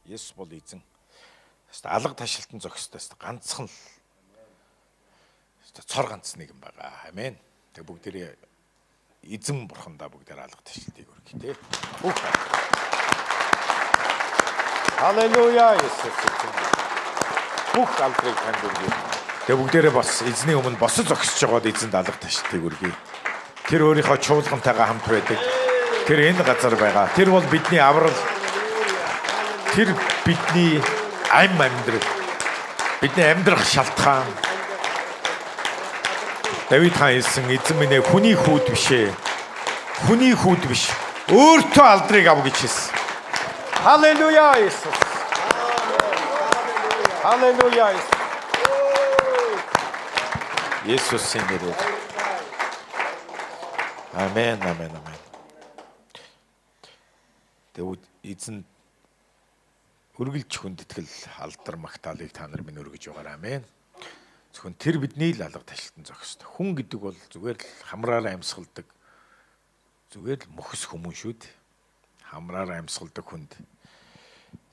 Есүс бол эзэн. Алга ташилтан зохистой ганцхан л цор ганц нэгэн байгаа. Амен. Тэг бүгдээрээ эзэн бурхандаа бүгдээр алга ташилтыг өргөе тий. Халелуя Есүс. Бүх алдрыг танд өргөе. Тэг бүгдээрээ бас эзний өмнө босож зогсож байгаад эзэнд алга ташилтыг өргөе. Тэр өөрийнхөө чуулгантайгаа хамт байдаг. Тэр энэ газар байгаа. Тэр бол бидний аврал. Тэр бидний амьдрал. Бидний амьдрах шалтгаан. Давид хаан хэлсэн эзэн минь ээ хүний хүүд биш ээ. Хүний хүүд биш. Өөртөө алдрыг ав гэж хэлсэн. Халелуя Иесус. Халелуя Иесус. Иесусийн нэрээр. Амен, амен, амен. Тэгвэл эзэн үргэлж хүндэтгэл алдар магтаалыг та нар минь өргөж байгаарай. Амен. Зөвхөн тэр бидний л алга ташилтан зохистой. Хүн гэдэг бол зүгээр л хамраараа амьсгалдаг. Зүгээр л мөхс хүмүүн шүү дээ. Хамраараа амьсгалдаг хүнд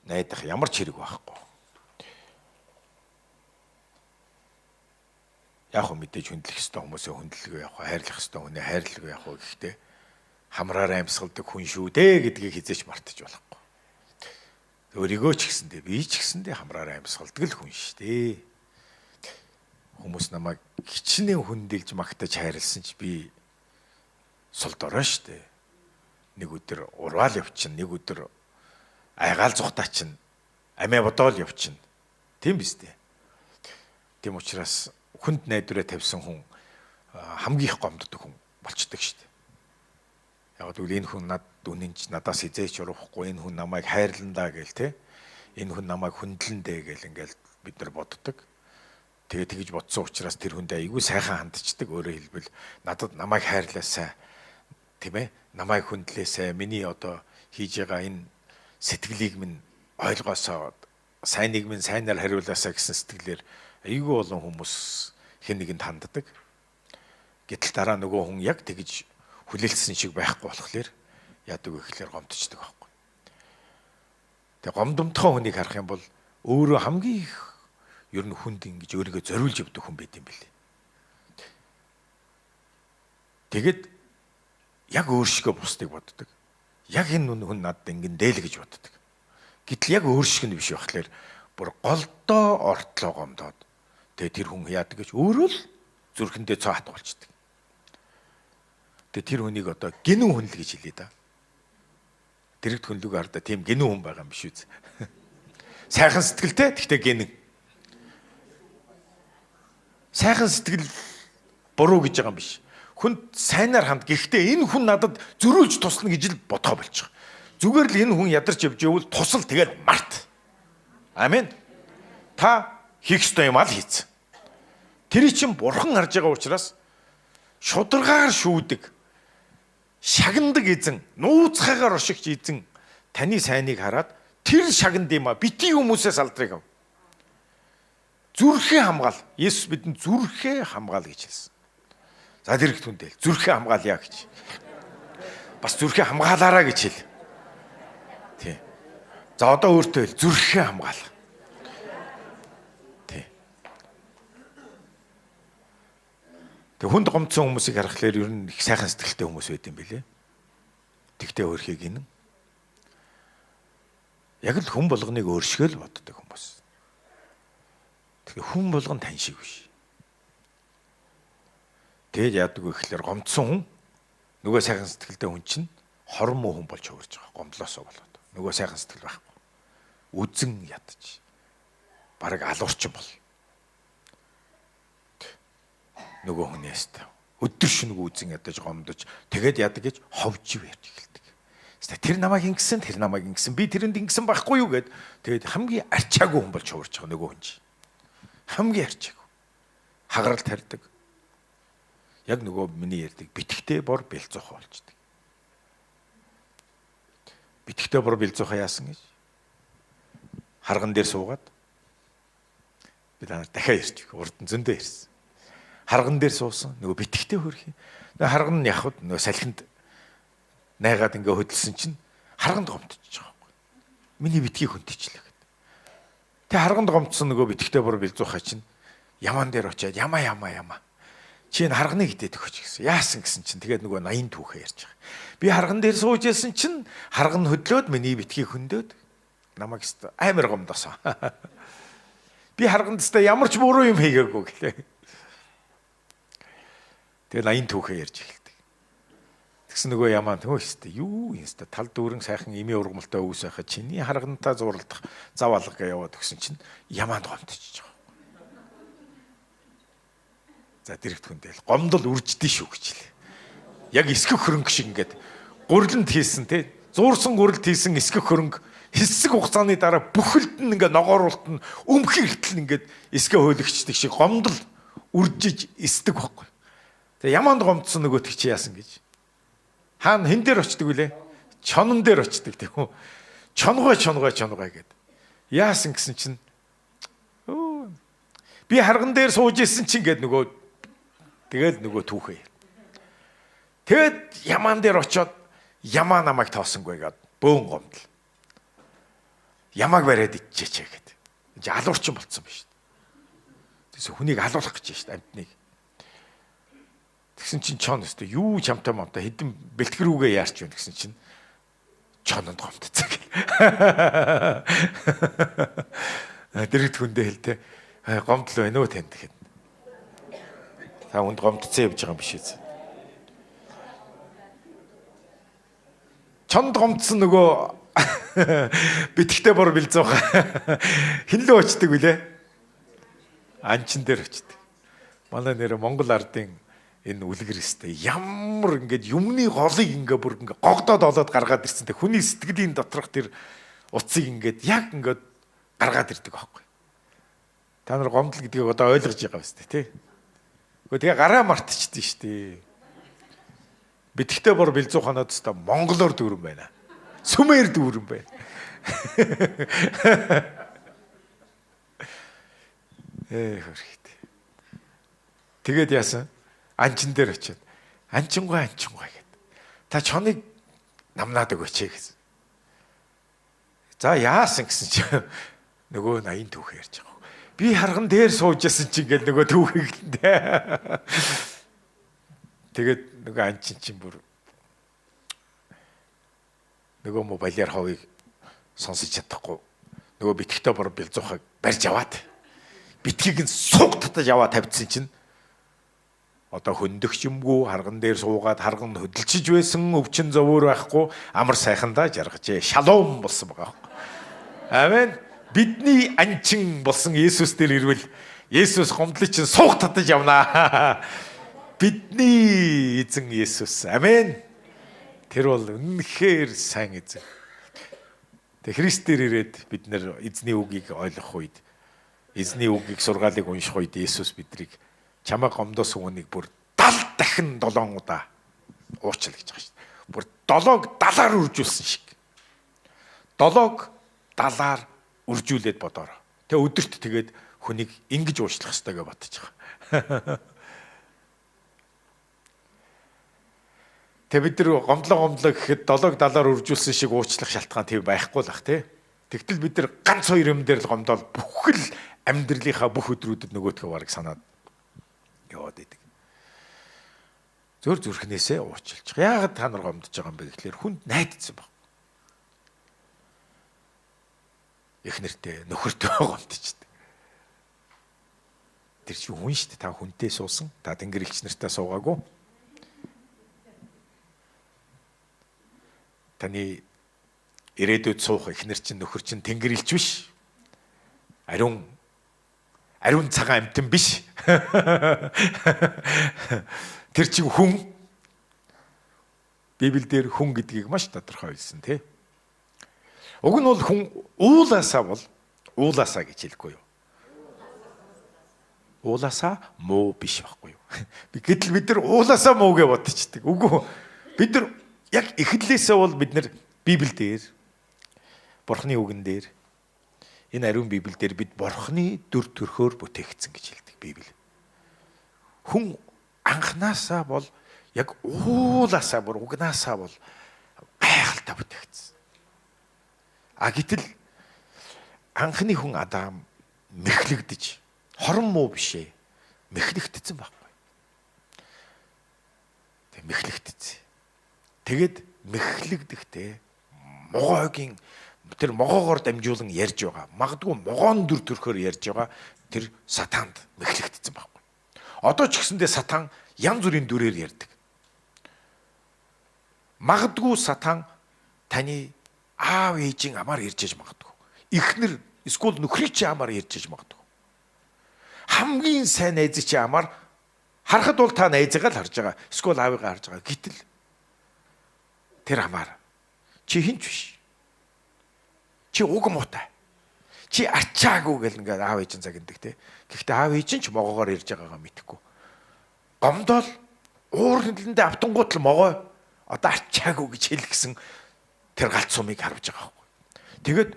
найдах ямар ч хэрэг байхгүй. Яг хөө мэдээж хүндлэх ёстой хүмүүсээ хүндлэгээ явах, хайрлах ёстой хүнээ хайрлага явах гэхдээ хамраараа амьсгалдаг хүн шүү дээ гэдгийг хизээч мартаж болохгүй. Өөрийгөө ч гэсэндээ би ч гэсэндээ хамраараа амьсгалдаг л хүн шүү дээ. Хүмүүс намайг хичнээн хүндэлж магтаж хайрлсан ч би сул дорой шүү дээ. Нэг өдөр урваал явчихна, нэг өдөр айгаал зүхтаа чинь амиа бодоол явчихна. Тийм биз дээ. Тийм учраас хүнд найдвараа тавьсан хүн хамгийн их гомддог хүн болчдөг шүү дээ. Яг тэгвэл энэ хүн надаас хизээч урахгүй, энэ хүн намайг хайрландаа гээл те. Энэ хүн намайг хүндлэндээ гээл ингээл бид нар боддог. Тэгээ тэгж бодсон учраас тэр хүндээ айгүй сайхан хандчихдаг. Өөрөөр хэлбэл надад намайг хайрлаасай тийм ээ. Намайг хүндлээсай. Миний одоо хийж байгаа энэ сэтгэлийг минь ойлгоосоо сайныг минь сайнаар хариулаасаа гэсэн сэтгэлээр айгүй олон хүмүүс хэн нэгэнд ханддаг. Гэтэл дараа нөгөө хүн яг тэгж хүлээлтсэн шиг байхгүй болохоор яадаг вэ гэхээр гомдчихдаг байхгүй. Тэгээ гомдомтгоо хүнийг харах юм бол өөрөө хамгийн их ер нь хүнд ингэж өөрийгөө зориулж явдаг хүн байт юм билээ. Тэгэд яг өөршгөө бусдыг боддог. Яг энэ хүн надад ингэн дээл гэж боддог. Гэтэл яг өөршг нь биш байхлаар бүр голдоо ортлоо гомдоод тэгээ тэр хүн яадаг гэж өөрөө л зүрхэндээ цоо хатгуулчихдаг. Тэгээ тэр хүнийг одоо гинүн хүн л гэж хэлээ да. Дэрэгд хүнлэг хардаа тийм гинүн хүн байгаа юм биш үү? Сайхан сэтгэлтэй гэхдээ гинэн. Сайхан сэтгэл буруу гэж байгаа юм биш. Хүнд сайнаар ханд. Гэхдээ энэ хүн надад зөрүүлж туслана гэж л бодгоо болчих. Зүгээр л энэ хүн ядарч явж ивэл тусал тэгэл март. Амен. Та хийх ёстой юм аа л хийц. Тэр чинь бурхан харж байгаа учраас шударгаар шүүдэг, шагнадаг эзэн, нууцхайгаар оршигч эзэн таны сайныг хараад тэр шагнад юм а битгий хүмүүсээс алдрыг ав. Зүрхээ хамгаал. Есүс бидэнд зүрхээ хамгаал гэж хэлсэн. За дэрэгт хүндэл зүрхээ хамгаалъя гэж. Бас зүрхээ хамгаалаараа гэж хэл. Тий. За одоо өөртөө хэл зүрхээ хамгаал. Тий. Тэг хүнд гомдсон хүмүүсийг харахаар ер нь их сайхан сэтгэлтэй хүмүүс байд юм билэ. Тэгтээ өөрхийг гинэн. Яг л хүн болгоныг өөршгөөл боддог хүмүүс. Тэгээ хүн болгон тань шиг биш. Тэгэл яадаг вэ гэхээр гомдсон хүн нөгөө сайхан сэтгэлтэй хүн чинь хорон муу хүн болж хувирж байгаа. Гомдлоосоо болоод. Нөгөө сайхан сэтгэл байхгүй. Үзэн ядаж. Бараг алуурчин бол. Нөгөө хүнээс та өдөр шөнөгүй үзэн ядаж гомдож тэгээд яадаг гэж ховж явж эхэлдэг. Тэр намайг ингэсэн, тэр намайг ингэсэн. Би тэрэнд ингэсэн байхгүй юу гэд тэгээд хамгийн арчаагүй хүн болж хувирж байгаа нөгөө хүн чинь. Хамгийн арчаагүй. Хагарал тарьдаг. Яг нөгөө миний ярьдаг битгтэй бор бэлцоохоо болчдөг. Битгтэй бор бэлцоохоо яасан гэж? Харган дээр суугаад би дахиад ярьж урд нь зөндөө ярьсан. Харган дээр суусан нөгөө битгтэй хөрх. Тэгээ харган нь явхад нөгөө салхинд найгаад ингээ хөдөлсөн чинь харганд гомдчихж байгаа байхгүй. Миний битгий хүндчихлээ. Тэ харганд гомдсон нөгөө битгтэй бүр бэлзуухай чинь ямаан дээр очиад ямаа. Чи энэ харганыг идээд өгч гэсэн. Яасан гэсэн чинь тэгээд нөгөө 80 түүхээ ярьж байгаа. Би харган дээр сууж яасан чинь харган хөдлөөд миний битгийг хөндөд намайг амар гомдосон. Би харганд өстой ямар ч буруу юм хийгээгүй гэлээ. Тэгээд 80 түүхээ ярьж эхэлдэг. Тэгсэн нөгөө ямаан өстой юу юм өстой тал дүүрэн сайхан ими ургамалтай өвс байхад чиний харгантаа зурлах зав алга гээ яваад өгсөн чинь ямаанд гомдчихж байгаа. За дэрэгт хүндэл гомдол үрждээ шүү гэж хэлээ. Яг эсгэх хөрөнгө шиг ингээд гурилд хийсэн те зуурсан гурилд хийсэн эсгэх хөрөнгө хэсэг хугацааны дараа бүхэлд нь ингээд ногооруулт нь өмхий иртэл ингээд эсгээ хөөлөгчдөг шиг гомдол үржиж эсдэг байхгүй. Тэгээ ямаанд гомдсон нөгөөт чи яасан гэж. Хаана хэн дээр очдөг вүлээ? Чонон дээр очдөг тийм үү? Чонгой гэд. Яасан гэсэн чинь би харган дээр сууж исэн чинь гээд нөгөө тэгэл нөгөө түүхээ. Тэгэд ямаан дээр очиод ямаа намайг тоосонгүй гээд бөөн гомдол. Ямааг бариад ичээч гээд. Энд алуурчин болцсон байна шүү дээ. Тэс хүнийг алуулах гэж байна шүү дээ амтныг. Тэгсэн чинь чон өстө юу чамтай мамтай хэдэн бэлтгэрүүгээ яарч байна гэсэн чинь чононд гомдцаг. Дэрэгт хүндээ хэлтэй гомдол байна уу танд гэхэд. Та хүнд гомдцсан явж байгаа юм биш үү? Чонд гомдсон нөгөө битгтэй бор бэлзуух. Хин лөө очдөг үлээ? Анчин дээр очдөг. Манай нэр Монгол ардын энэ үлгэр өстэй ямар ингээд юмны голыг ингээ бүр ингээ гогдоод олоод гаргаад ирсэн. Хүний сэтгэлийн доторх тэр утсыг ингээд яг ингээд гаргаад ирдэг аахгүй. Та нар гомдол гэдгийг одоо ойлгож байгаа биз дээ, тий? Гэхдээ тэгээ гараа мартчихдээ шүү дээ. Битгтэй бор бэлзууханаад өстой монголоор дүүрэн байна. Сүмээр дүүрэн байна. Хөрхийт. Тэгээд яасан? Анчин дээр очиод анчингой гэд. Та чоныг намнаад өгөөч гэсэн. За яасан гэсэн чи нөгөө 80 түүх ярьж байгаа. Би харган дээр сууж ясан чи ингээл нөгөө түүхэглэндээ. Тэгээд нөгөө анчин чинь бүр нөгөө мобайлаар ховыг сонсож чадахгүй. Нөгөө битгтэй бор бэлзуухаг барьж аваад битгийг нь сууг татаж аваад тавьдсан чинь одоо хөндөгч юмгүй харган дээр суугаад харган хөдөлчиж байсан өвчин зовөр байхгүй амар сайхандаа жаргажээ. Шалом болсон байгаа. Амен. Бидний анчин болсон Есүс дээр ирвэл Есүс гомдлыг чинь сууг татаж явнаа. Бидний эзэн Есүс. Амен. Тэр бол үнэхээр сайн эзэн. Тэг Христээр ирээд бид нэр эзний үгийг ойлгох үед эзний үгийг сургаалыг унших үед Есүс бидрийг чамаа гомдоос үнийг бүр 70 дахин 7 удаа уурчил гэж байгаа шүү дээ. Бүр 7-г 70-аар үржүүлсэн шиг. 7-г 70-аар үржүүлээд бодоорой. Тэгээ өдөрт тэгээд хүнийг ингэж уучлах хэрэгтэй гэж бодож байгаа. Тэгээ бид нар гомдлоо гэхэд 7-г 70-аар үржүүлсэн шиг уучлах шалтгаан тийм байхгүй л ах тий. Тэгтэл бид нар ганц хоёр юм дээр л гомдоод бүхэл амьдралынхаа бүх өдрүүдэд нөгөөдхөө бараг санаад яваад идэг. Зөөр зүрхнээсээ уучлж. Яагаад та нар гомдож байгаа юм бэ гэхлээр хүнд найдсан баг. Их нэртэй нөхөртөө гомдчихдаг. Тэр чинь хүн шүү дээ. Та хүнтэй суусан. Та тэнгэр элч нартай суугаагүй. Таны ирээдүйд суух их нар чинь нөхөр чинь тэнгэр элч биш. Ариун цагаан амтан биш. Тэр чинь хүн. Библиэлд хүн гэдгийг маш тодорхой хэлсэн тий. Уг нь бол хүн уулаасаа гэж хэлэхгүй юу? Уулаасаа муу биш байхгүй юу? Гэтэл бид нар уулаасаа муу гэж бодчихдаг. Үгүй бид нар яг эхлэлээсээ бол бид нар Библиэлд Бурхны үгэн дээр энэ ариун Библиэлд бид Бурхны дүр төрхөөр бүтээгдсэн гэж хэлдэг Библи. Хүн анханасаа бол яг уулаасаа бүр угнаасаа бол гайхалтай бүтээгдсэн. А гэтэл анхны хүн Адам мэхлэгдэж, хорон муу бишээ, мэхлэгдсэн байхгүй. Тэг мэхлэгдсэн. Тэгэд мэхлэгдэхдээ могоогийн тэр могоогоор дамжуулан ярьж байгаа. Магадгүй могоон дүр төрхөөр ярьж байгаа тэр сатаанд мэхлэгдсэн байхгүй. Одоо ч гэсэндээ сатан янз бүрийн дүрээр ярьдаг. Магадгүй сатан таны аав ээжийн амаар ярьж иж магадгүй. Эхнэр эсвэл нөхрийн чи амаар ярьж иж магадгүй. Хамгийн сайн найзын чи амаар харахад бол та найзыгаа л харж байгаа. Эсвэл аавыгаа харж байгаа. Гэтэл тэр амаар чи хинч биш. Чи уг муутай. Чи арчаагүй гэл ингээд аав ээжин загнадаг те. Гэхдээ аав ээжин ч могоогоор ярьж байгаагаа мэдэхгүй. Гомдол уур хөндлөндөө автангууд л могоо одоо арчаагүй гэж хэлгэсэн тэр галт сумыг харж байгаа байхгүй. Тэгэд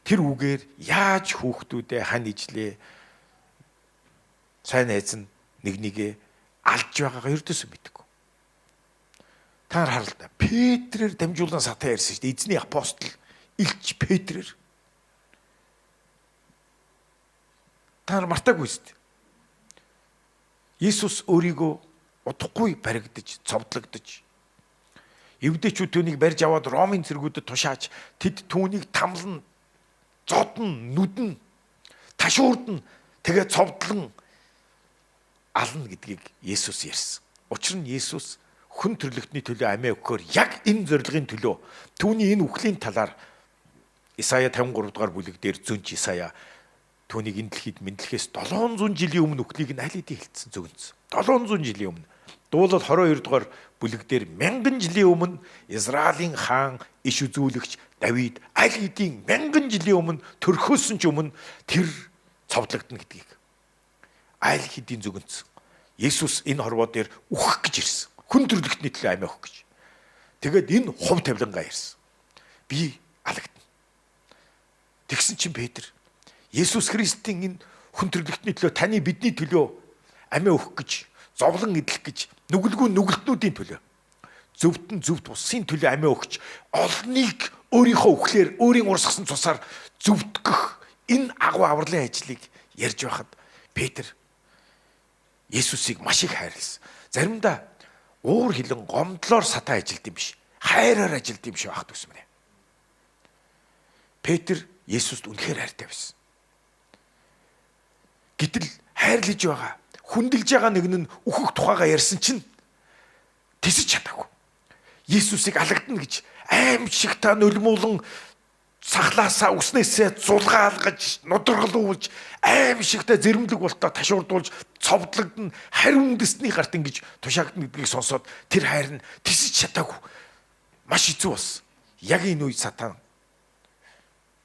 тэр үгээр яаж хүүхдүүдээ хань ижлээ сайн найз нь нэгнийгээ алж байгаагаа ердөөсөө мэдэхгүй. Та нар харал та Петрээр дамжуулан сатан ярьсан шүү дээ. Эзний апостол Илч Петрээр. Та нар мартаагүй шүү дээ. Иесус өөрийгөө удахгүй баригдаж, цовдлогдож эвдэчүүд түүнийг барьж аваад Ромын цэргүүдэд тушааж тэд түүнийг тамлан, зодон, нүдэн, ташуурдан тэгээ цовдлон ална гэдгийг Иесус ярьсан. Учир нь Иесус хүн төрлөختний төлөө амиа өгөхөөр яг энэ зорилгын төлөө түүний энэ үхлийн талаар Исая 53 дугаар бүлэг дээр зөнч Исая түүнийг энэ дэлхийд мэдлэхээс 700 жилийн өмнө үхлийг нь аль хэдийн хэлсэн зөгнсөн. 700 жилийн өмнө. Дуулал 22 дугаар бүлэг дээр 1000 жилийн өмнө Израилийн хаан иш үзүүлэгч Давид аль хэдийн 1000 жилийн өмнө төрхөөсөн ч өмнө тэр цовдлогдно гэдгийг аль хэдийн зөгнсөн. Есүс энэ хорвоо дээр үхэх гэж ирсэн. Хүн төрлөختний төлөө амиа өгөх гэж. Тэгээд энэ хувь тавилангаа ярьсан. Би алагдана. Тэгсэн чинь Петр Есүс Христийн энэ хүн төрлөختний төлөө таны бидний төлөө амиа өгөх гэж, зовлон идэх гэж, нүгэлгүй нүгэлтнүүдийн төлөө, зөвтөн зөвт усын төлөө амиа өгч, олныг өөрийнхөө үхлээр, өөрийн урсгасан цусаар зөвтгөх энэ агуу авралын ажлыг ярьж байхад Петр Есүсийг маш их хайрласан. Заримдаа уур хилэн гомдлоор сатан ажилд юм биш, хайраар ажилд юм шиг ахт үсмэнэ. Петр Есүст үнэхээр хайртай байсан. Гэтэл хайрлаж байгаа, хүндэлж байгаа нэг нь үхэх тухайгаа ярьсан чинь тисэж чадаагүй. Есүсийг алагдана гэж аимшиг та нулимуулан сахлаасаа үснээсээ зулгаалгаж, нудраглуулж, аимшигтай зэрэмлэг болтоо ташуурдуулж, цовдлогдно, хариу үндэсний гарт ингэж тушаагдна гэдгийг сонсоод тэр хайр нь тисэж чадаагүй. Маш хэцүү болсон. Яг энэ үед сатан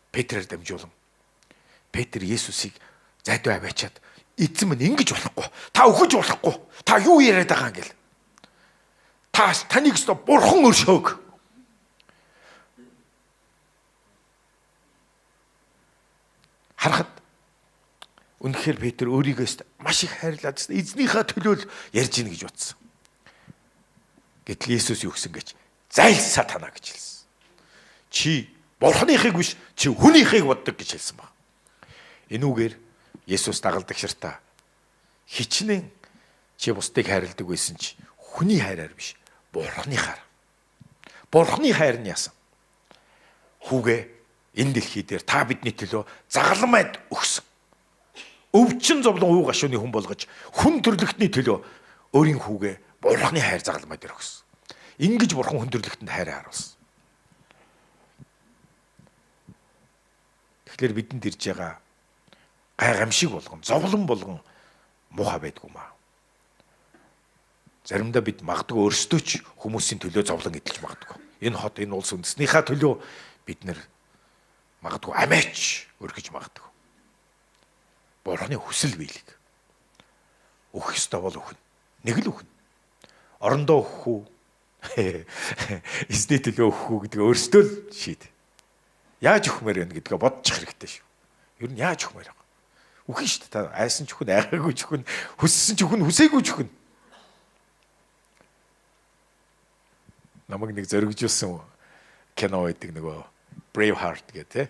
Петрээр дамжуулан Петр Есүсийг зайдуу аваачаад эзэн минь ингэж болохгүй. Та өгөж болохгүй. Та юу яриад байгаа юм гэл. Таныг өстө бурхан өршөөг. Харахад үнэхээр Петр өөрийгөө маш их хайрлаад эзнийхээ төлөө л ярьж ийн гэж утсан. Гэтэл Есүс юу гэсэн гэж зайл сатана гэж хэлсэн. Чи бурханыхыг биш, чи хүнийхийг боддог гэж хэлсэн баг. Энүүгээр Есүс дагалдаг ширтаа хичнээн чи бусдыг хайрладаг байсан чи хүний хайраар биш, бурханыхаар. Бурханы хайр нь яасан? Хүүгээ энэ дэлхий дээр та бидний төлөө загалмайд өгсөн. Өвчин зовлон уу гашууны хүн болгож хүн төрлөختний төлөө өөрийн хүүгээ бурханы хайр загалмайд өгсөн. Ингэж бурхан хүн төрлөختөнд хайраа харуулсан. Тэгэхээр бидэнд ирж байгаа гайхамшиг болгон, зовлон болгон муухай байдгүй маа. Заримдаа бид магадгүй өөрсдөө ч хүмүүсийн төлөө зовлон эдэлж магадгүй. Энэ хот, энэ улс үндэснийхээ төлөө бид нэр магадгүй амиач өргөж магадгүй. Бурханы хүсэл биелэг. Өөх ёстой бол өхнө. Нэг л өхнө. Орондоо өөх үү? Эзний төлөө өөх үү гэдгээ өөрсдөө л шийд. Яаж өхмөр вэ гэдгээ бодчих хэрэгтэй шүү. Ер нь яаж өхмөр вэ? Үхэн шүү дээ. Та айсан ч өхөн, айгаагүй ч өхөн, хүссэн ч өхөн, хүсээгүй ч өхөн. Намайг нэг зоригжуулсан кино байдаг нөгөө Braveheart гэдэг тий.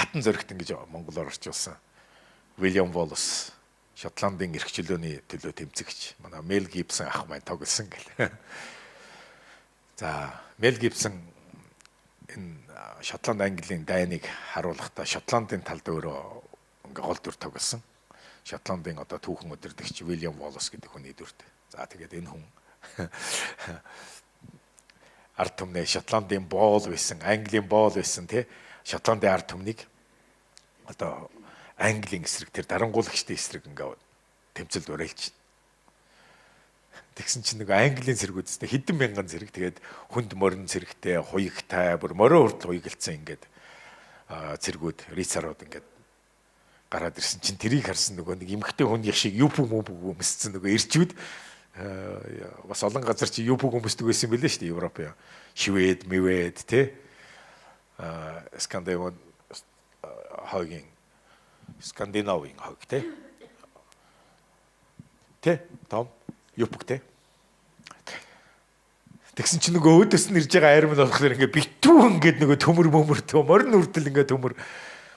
хатан зоригт гэж монголоор орчуулсан. William Wallace Шотландын эрх чөлөөний төлөө тэмцэгч. Манай Мел Гибсон ах маань тоглосон гэл. За, Мел Гибсон энэ Шотланд Английн дайныг харуулахдаа Шотландын талд өөрөө ингээ гол дүр тоглосон. Шотландын одоо түүхэн өдөрдөгч William Wallace гэдэг хүний дүрт. За, тэгээд энэ хүн ард түмнээ Шотландын боол байсан, Английн боол байсан тий. Шотландын ард түмнийг одоо Английн эсрэг тэр дарангуулагчдын эсрэг ингээ тэмцэлд уриалж. Тэгсэн чинь нэг Английн цэргүүдтэй хэдэн мянган цэрэг тэгээд хүнд морин цэрэгтэй, хуягтай, бүр морио хүртэл хуйгалцсан ингээд цэргүүд, рицарууд ингээд гараад ирсэн чинь тэрийг харсан нөгөө нэг эмхтэй хүний шиг юпү мүпү өмссөн нөгөө ирчүүд бас олон газар чи юпү өмсдөг байсан юм билээ шүү дээ Европ. Швед, Мэвэд тий. Скандинав хагийн Скандинавын хаг тий. Тэ том юпгтэй. Тэгсэн чинь нөгөө өөдөөс нь ирж байгаа айрмал болохоор ингээ битүү ингээд нөгөө төмөр мөмөртөө морин үрдэл ингээ төмөр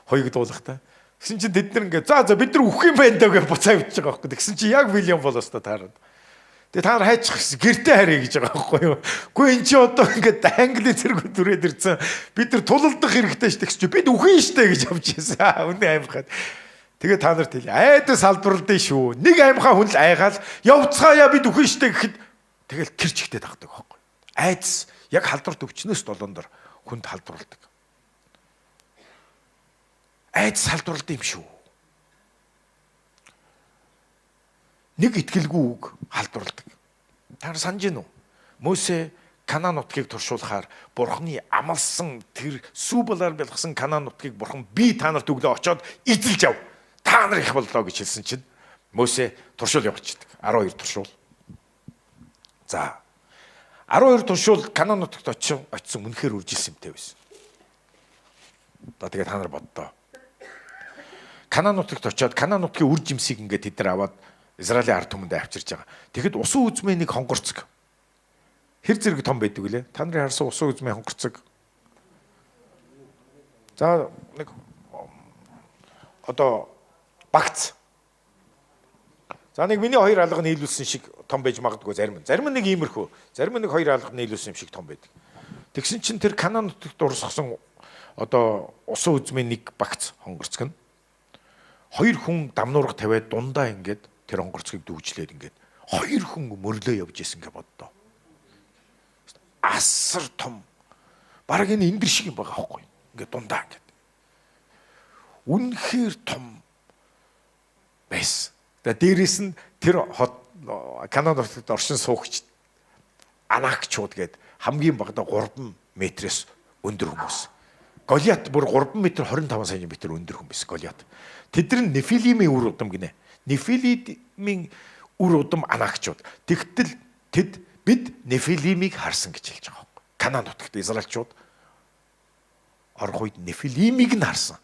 хоёгдуулах та. Тэгсэн чинь тэд нар ингээ за бид нар үхэх юм байна даа гэж буцаа авчиж байгаа байхгүй. Тэгсэн чинь яг William Wallace та таарад. Тэгээ та нар хайчих гэсэн гэртээ харъя гэж байгаа байхгүй юу. Гэхдээ эн чинь одоо ингээд Английн цэргүүд түрээд ирсэн. Бид нар тулалдах хэрэгтэй ш тэгс чи бид үхэн штэ гэж авч ийсэн. Үнэ аймхаад. Тэгээ та нарт хэлээ. Айдас салбарлаа шүү. Нэг аймхаа хүн л айгаал явцгаая бид үхэн штэ гэхэд тэгэл тэр чигтээ тагдаг байхгүй. Айдас яг халдварт өвчнөөс долоондор хүнд халдварладаг. Айдас халдварладаг юм шүү. Нэг итгэлгүй үг халдварладаг. Та нар санаж гин үү? Мөсө Канаан нутгийг туршуулахаар Бурхны амлсан тэр сүбэлээр бэлгсэн Канаан нутгийг Бурхан би та нарт өглөө очоод эзэлж ав. Та нар их боллоо гэж хэлсэн чинь Мөсө туршуул явуулчихдаг. 12 туршуул. За 12 туршуул Канаан нутагт очсон үнэхээр үржилсэнтэй байсан. Одоо тэгээ та нар боддоо. Канаан нутагт очоод Канаан нутгийн үр жимсийг ингээд тэд нар аваад Израилийн ард түмэнд авчирж байгаа. Тэгэхэд усан үзмээ нэг хонгорцог. Хэр зэрэг том байдаг үлээ? Та нарын харсан усан үзмээ хонгорцог. За нэг одоо багц. За нэг миний хоёр алга нийлүүлсэн шиг том байж магадгүй зарим. Зарим нэг иймэрхүү. Зарим нэг хоёр алга нийлүүлсэн юм шиг том байдаг. Тэгсэн чинь тэр Канаан нутагт урсгасан одоо усан үзмээ нэг багц хонгорцог нь хоёр хүн дамнуурга тавиад дундаа ингээд тэр онгорцгийг дүүжлээд ингээд хоёр хүн мөрлөө явж исэн гэж боддоо. Асар том. Бараг энэ эндэр шиг юм байгаа байхгүй. Ингээд дундаа ингээд. Үнэхээр том байсан. Тэгээ дээрэс нь тэр Канаан нутагт оршин суугч Анакчууд гээд хамгийн багадаа 3 метрээс өндөр хүмүүс. Голиат бүр 3 м 25 см өндөр хүн байсан Голиат. Тэд нар Нефилимийн үр удам гинэ. Нефилимийн үр удам Анакчууд. Тэгтэл тэд бид Нефилимийг харсан гэж хэлж байгаа юм. Канаан нутагт Израильчууд орох үед Нефилимийг нь харсан.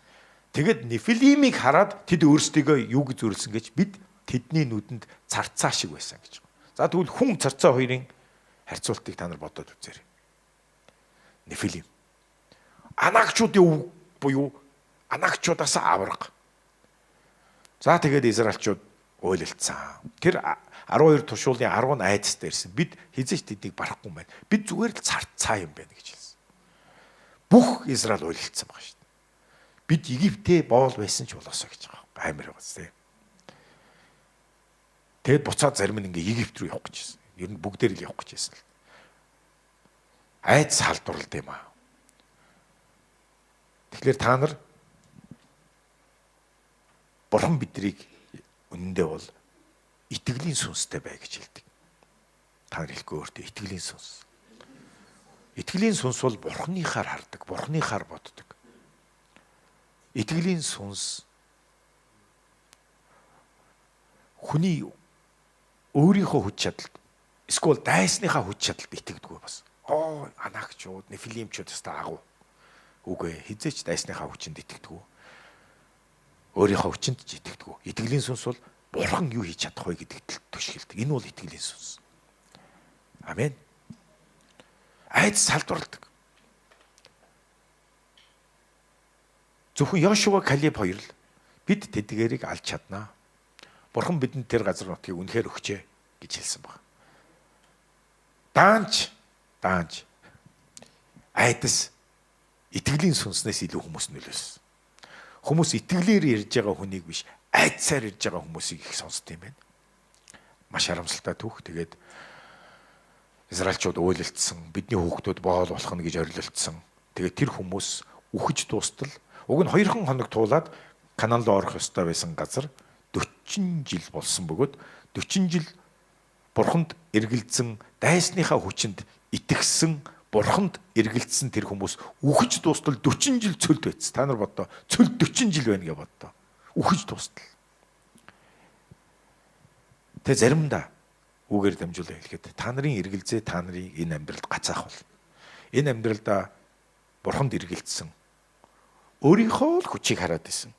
Тэгэд Нефилимийг хараад тэд өөрсдийгөө юу гэж зөвлөсөн гэж бид тэдний нүдэнд царцаа шиг байсан гэж. За тэгвэл хүн царцаа хоёрын харьцуултыг та нар бодоод үзээрэй. Нефилим. Анакчуудын өв буюу Анакчуудаас авраг. За тэгээд Израильчууд ойлголцсон. Тэр 12 туршуулын 10 айдастай ирсэн. Бид хизээч тэднийг барахгүй юм байна. Бид зүгээр л царцаа юм байна гэж хэлсэн. Бүх Израиль ойлголцсон байгаа шүү дээ. Бид Египтэд боол байсан ч болоосоо гэж байгаа. Амар байгаас тийм. Тэгэд буцаад зарим нь ингээ Египт рүү явах гэж байсан. Ер нь бүгдээр л явах гэж байсан л. Айдас халдварлалт юм аа. Тэгэхээр та нар Бурхан бидрийг үнэндээ бол итгэлийн сүнстэй бай гэж хэлдэг. Та нар хэлэхгүй өөртөө итгэлийн сүнс. Итгэлийн сүнс бол Бурханыхаар хардаг, Бурханыхаар боддог. Итгэлийн сүнс хүний өөрийнхөө хүч чадалд эсвэл дайсныхаа хүч чадалд итгэдэггүй бас. Анакчууд, Нефилимчууд өстой агуу. Үгүй хизээч дайсныхаа хүчинд итгэдэггүй. Өөрийнхөө хүчинд ч итгэдэггүй. Итгэлийн сүнс бол Бурхан юу хийж чадах вэ гэдэгт төшгөлдөг. Энэ бол итгэлийн сүнс. Амен. Айдас салдварладаг. Зөвхөн Йошуа, Калеб хоёр л бид тэдгээрийг алж чаднаа. Бурхан бидэнд тэр газар нутгийг үнэхээр өгчээ гэж хэлсэн баг. Даанч айдас итгэлийн сүнснээс илүү хүмүүс нөлөөсөн. Хүмүүс итгэлээр ярьж байгаа хүнийг биш, айдсаар ярьж байгаа хүмүүсийг их сонсд юм байна. Маш харамсалтай түүх. Тэгээд Израильчууд уйлалдсан, бидний хүүхдүүд боол болох нь гэж орилолцсон. Тэгээд тэр хүмүүс үхэж дуустал. Уг нь 2 хоног туулаад Канаан руу орох ёстой байсан газар 40 жил болсон бөгөөд 40 жил Бурханд эргэлзсэн, дайсныхаа хүчинд итгэсэн, Бурханд эргэлзсэн тэр хүмүүс үхэж дуустал 40 жил цөлд байц. Та нар бодоо цөлд 40 жил байна гэж бодоо. Үхэж дуустал. Тэ заримдаа үгээр дамжуулаа хэлэхэд та нарын эргэлзээ та нарын энэ амьдралд гацаах бол. Энэ амьдралдаа Бурханд эргэлзсэн. Өөрийнхөө л хүчийг хараад исэн.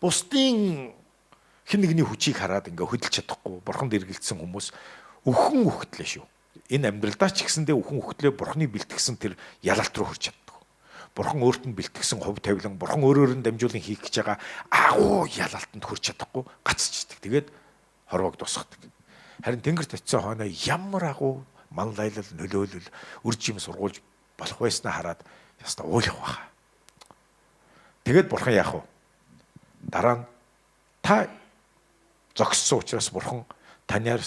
Бусдын хэн нэгний хүчийг хараад ингээ хөдөлж чадахгүй Бурханд эргэлзсэн хүмүүс өхөн үхтлээ шүү. Энэ амьдралдаа ч гэсэндээ өхөн үхтлээ Бурханы бэлтгэсэн тэр ялалт руу хүрч чаддаг. Бурхан өөрт нь бэлтгэсэн хувь тавилан, Бурхан өөрөөр нь дамжуулан хийх гэж байгаа агуу ялалтанд хүрч чадахгүй гацчихдаг. Тэгээд хорвоог тусгадаг. Харин тэнгэрт очисон хойно ямар агуу манлайлал, нөлөөлөл, үржим сургуулж болох байснаа хараад яста уулах баха. Тэгээд Бурхан яах вэ? Дараа нь та зогссон учраас Бурхан танаар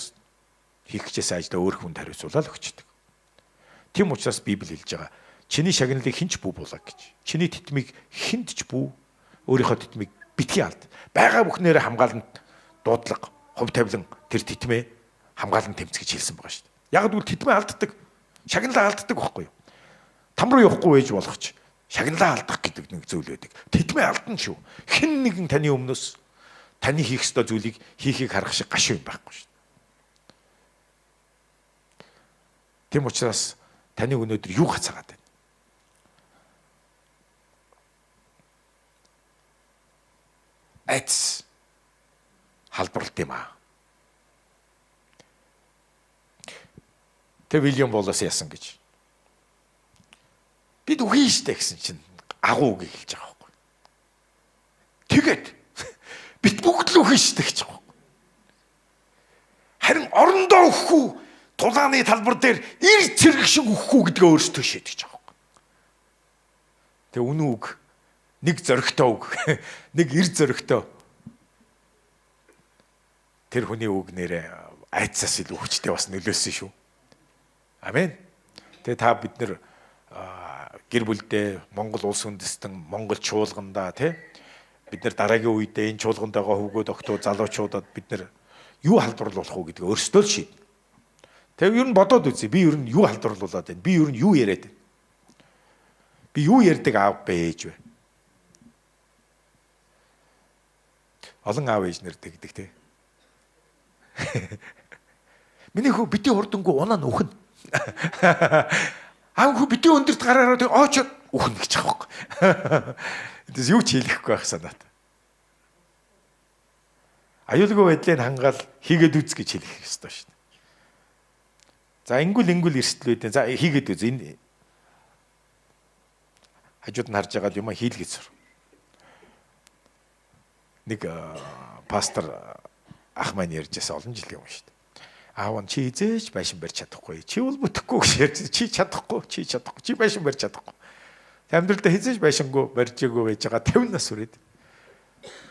хийх гэжээс ажлаа өөр хүнд хариуцуулаад өгчдөг. Тийм учраас Библи хэлж байгаа. Чиний шагналыг хинч бүү булаа гэж. Чиний титмийг хинт ч бүү өөрийнхөө титмийг битгий алд. Бага бүхнээрээ хамгаалан дуудлага, хувь тавилан тэр титмээ хамгаалан тэмц гэж хэлсэн байгаа шүү дээ. Яг л титмээ алддаг. Шагналаа алддаг байхгүй юу? Там руу явахгүй байж болох ч шагналаа алдах гэдэг нэг зүйл байдаг. Титмээ алдна шүү. Хэн нэгэн таны өмнөөс таны хийх ёстой зүйлийг хийхийг харах шиг гашуун байхгүй шүү. Тийм учраас таны өнөөдөр юу хацаагаад байна? Айдас халбарлт юм аа. Тэг Вильям Воллес яасан гэж. Бид үгүй штэ гэсэн чинь агуу үг хэлж байгаа байхгүй. Тэгээд бит бүгд л үгүй штэ гэж байгаа. Харин орондоо өгөхгүй тулааны талбар дээр ир цэрэг шиг өгөхгүй гэдгээ өөрсдөө шийдэж байгаа. Тэг үнэн үг, нэг зөрөгтэй үг, нэг ир зөрөгтэй. Тэр хүний үг нэрээ айцаас илүү хүчтэй бас нөлөөсөн шүү. Амен. Тэгээ та бид нар гэр бүлдээ Монгол улс үндэстэн Монгол чуулгандаа тий бид нар дараагийн үедээ энэ чуулганд байгаа хүүгүүд октоо залуучуудад бид нар юу халдварлуулах уу гэдгээ өөрсдөө л шийднэ. Тэгээ ер нь бодоод үзье. Би ер нь юу халдварлуулад байна? Би ер нь юу яриад байна? Би юу ярьдаг аав бэ ээж вэ? Олон аав ээж нар тэгдэг тий. Миний хүү бити хурдангу унаа нүхэн. Аав хүү бити өндөрт гараараа тэг оочод үхэн гэж байгаа юм. Тэс юу ч хэлэхгүй байх санаад. Аюулгүй байдлыг хангаал хийгээд үз гэж хэлэх ёстой шүү дээ. За ингүүл эрсдлүүд. За хийгээд үз. Энэ хажууд нь харж байгаа юм хийлгээд сур. Нэг пастор ах маань ярьжсэн олон жилийн өмнө шүү дээ. Аав нь чи хизээч байшин барьж чадахгүй. Чи бол бүтэхгүй гэж ярьж чи чадахгүй. Чи байшин барьж чадахгүй. Амьдралдаа хизээч байшингүй барьжаагүй байж байгаа 50 нас хүрээд.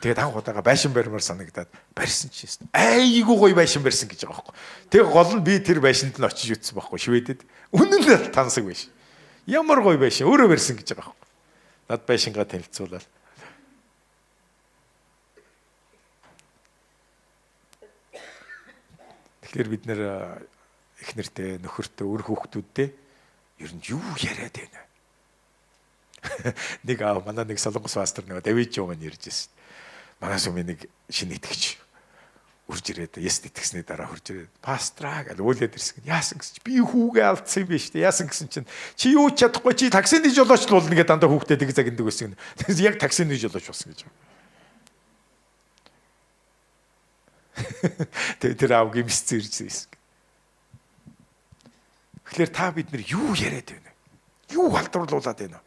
Тэгээд анх удаага байшин барьмаар санагдаад барьсан чи юм. Айгуу гоё байшин барьсан гэж байгаа байхгүй. Тэгээд гол нь би тэр байшинд нь очиж үтсэн байхгүй Шведэд. Үнэн л тансаг байшин. Ямар гоё байшин өөрөө барьсан гэж байгаа байхгүй. Над байшингаа танилцуулаад. Тэгэхээр бид нэр их нэртэй нөхөртэй өр хүүхдүүдтэй ер нь юу яриад байна. Нэг аав манай нэг солонгос пастор нэг Давид Жоман ярьж байсан. Манай сүмийн нэг шинэ итгэгч үрж ирээд яст итгэсний дараа хурж ирээд пастраа гэж уулаад ирсэн. Яасан гэсэн чи би хүүгээ алдсан юм биш үү? Яасан гэсэн чинь чи юу ч чадахгүй чи таксины жолооч л болно гэдэг дандаа хүүхдээ тэг загиндаг байсан. Яг таксины жолооч болсон гэж. Тэр аав гимсцэн ирж байсан. Тэгэхээр та бид нар юу яриад байна? Юу халдварлуулад байна?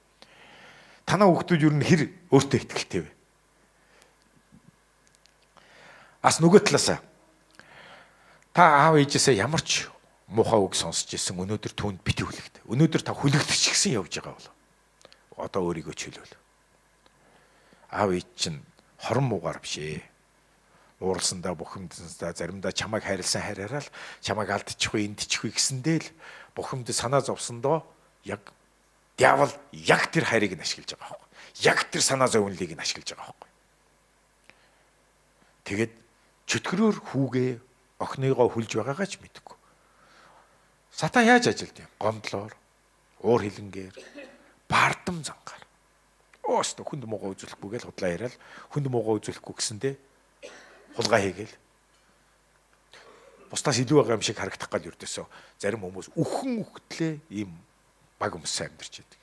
Танаа хүүхдүүд юу н хэр өөртөө итгэлтэй вэ? Ас нөгөө талаасаа та аав ээжээсээ ямар ч муухай үг сонсч ирсэн өнөөдөр түүнд бити хүлэгт. Өнөөдөр та хүлэгдэж гисэн явж байгаа бол одоо өөрийгөө чөлөөл. Аав ээж чинь хорон муугар биш ээ. Ууралсандаа бухимдсандаа заримдаа чамайг хайрлсан хайраараа л чамайг алдчихгүй эндчихгүй гэсэндээ л бухимд санаа зовсондоо яг диавол яг тэр хайрыг нь ашиглаж байгаа байхгүй. Яг тэр санаа зовнилыг нь ашиглаж байгаа байхгүй. Тэгээд чөтгөрөөр хүүгээ охиныгоо хүлж байгаагаа ч мэдэхгүй. Сатан яаж ажилд юм? Гомдлоор, уур хилэнгээр, бардам зангаар. Оосто хүнд муугаа үзүүлэхгүй гэж худлаа яриад хүнд муугаа үзүүлэхгүй гэсэндээ хулгай хийгээл. Бусдаас илүү байгаа юм шиг харагдах гал юрдээсөө зарим хүмүүс үхэн үхтлээ ийм баг өмссөн амьдарч байдаг.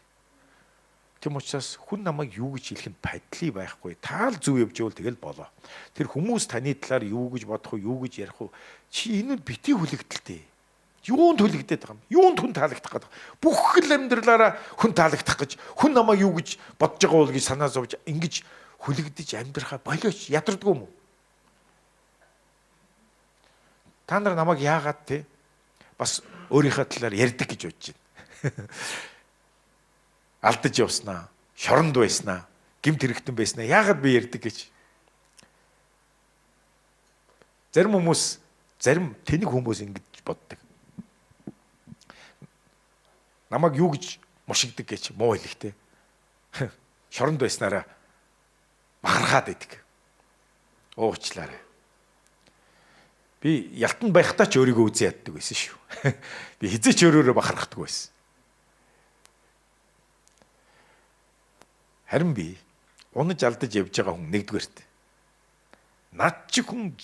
Тэм учраас хүн намайг юу гэж хэлэх нь падлий байхгүй. Таал зүв явж ивэл тэгэл болоо. Тэр хүмүүс таны талаар юу гэж бодох вэ, юу гэж ярих вэ? Чи энэ нь бити хүлэгдэлтэй. Юунд хүлэгдээд байгаа юм? Юунд хүн таалагдах гэдэг. Бүх л амьдралаараа хүн таалагдах гэж, хүн намайг юу гэж бодож байгаа бол гэж санаа зовж ингэж хүлэгдэж амьдрахаа болооч ядардгүй юм уу? Та нар намайг яагаад те бас өөрийнхөө талаар ярьдаг гэж бодож байна. Алдаж явснаа, шоронд байснаа, гэмт хэрэгтэн байснаа яагаад би ярьдаг гэж. Зарим хүмүүс, зарим тэнэг хүмүүс ингэж боддог. Намайг юу гэж мушигдаг гэж муу хэлэхтэй. Шоронд байснараа махархаад идэг. Уучлаарай. Би ялтан байхдаа ч өөрийгөө үзэн яддаг байсан шүү. Би хизээч өөрөөрөө бахархдаг байсан. Харин би унаж алдаж явж байгаа хүн нэгдүгээрт. Над чи хүн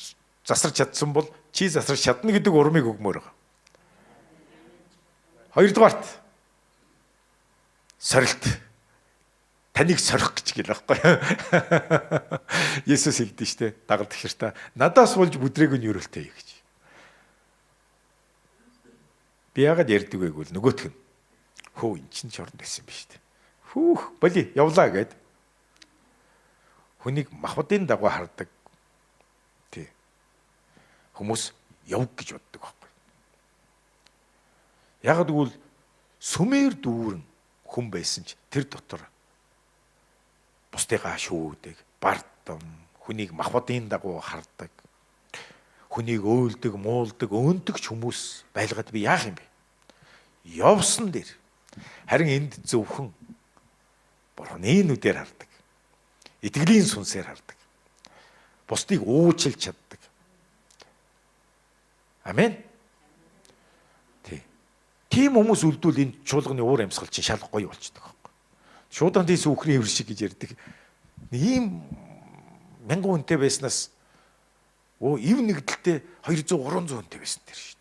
засарч чадсан бол чи засарч чадна гэдэг урмыг өгмөр байгаа. Хоёрдугаарт сорилт. Таныг сорих гэж гэл байхгүй. Есүс хэлдэж штэ дагалт гişртаа надаас болж бүдрээг нь юрэлтэй гэж. Би яагаад ярьдаг вэ гэвэл нөгөөх нь хөө эн чинь чорнд байсан юм биш үү? Хүүх боли явлаа гэд. Хүнийг махбодын дагуу хардаг. Тий. Хүмүүс яв гэж боддог байхгүй. Яагаад гэвэл сүмээр дүүрэн хүн байсан ч тэр дотор бусдыгаа шүүдэг, бардам, хүнийг махбодын дагуу хардаг, хүнийг өөлдөг, муулдаг, өөндөг ч хүмүүс байлгаад би яах юм бэ? Явсан дээр. Харин энд зөвхөн Бурханы нүдээр хардаг. Итгэлийн сүнсээр хардаг. Бусдыг уучлж чаддаг. Амен. Тийм хүмүүс үлдвэл энэ чуулганы уур амьсгал чинь шал гоё болчихдог. Шуудан дэс үхрийн хөвөр шиг гэж ярьдаг. Ийм мянган хүнтэй байснаас ив нэгдэлтэй 200 300 хүнтэй байсан тэр шин.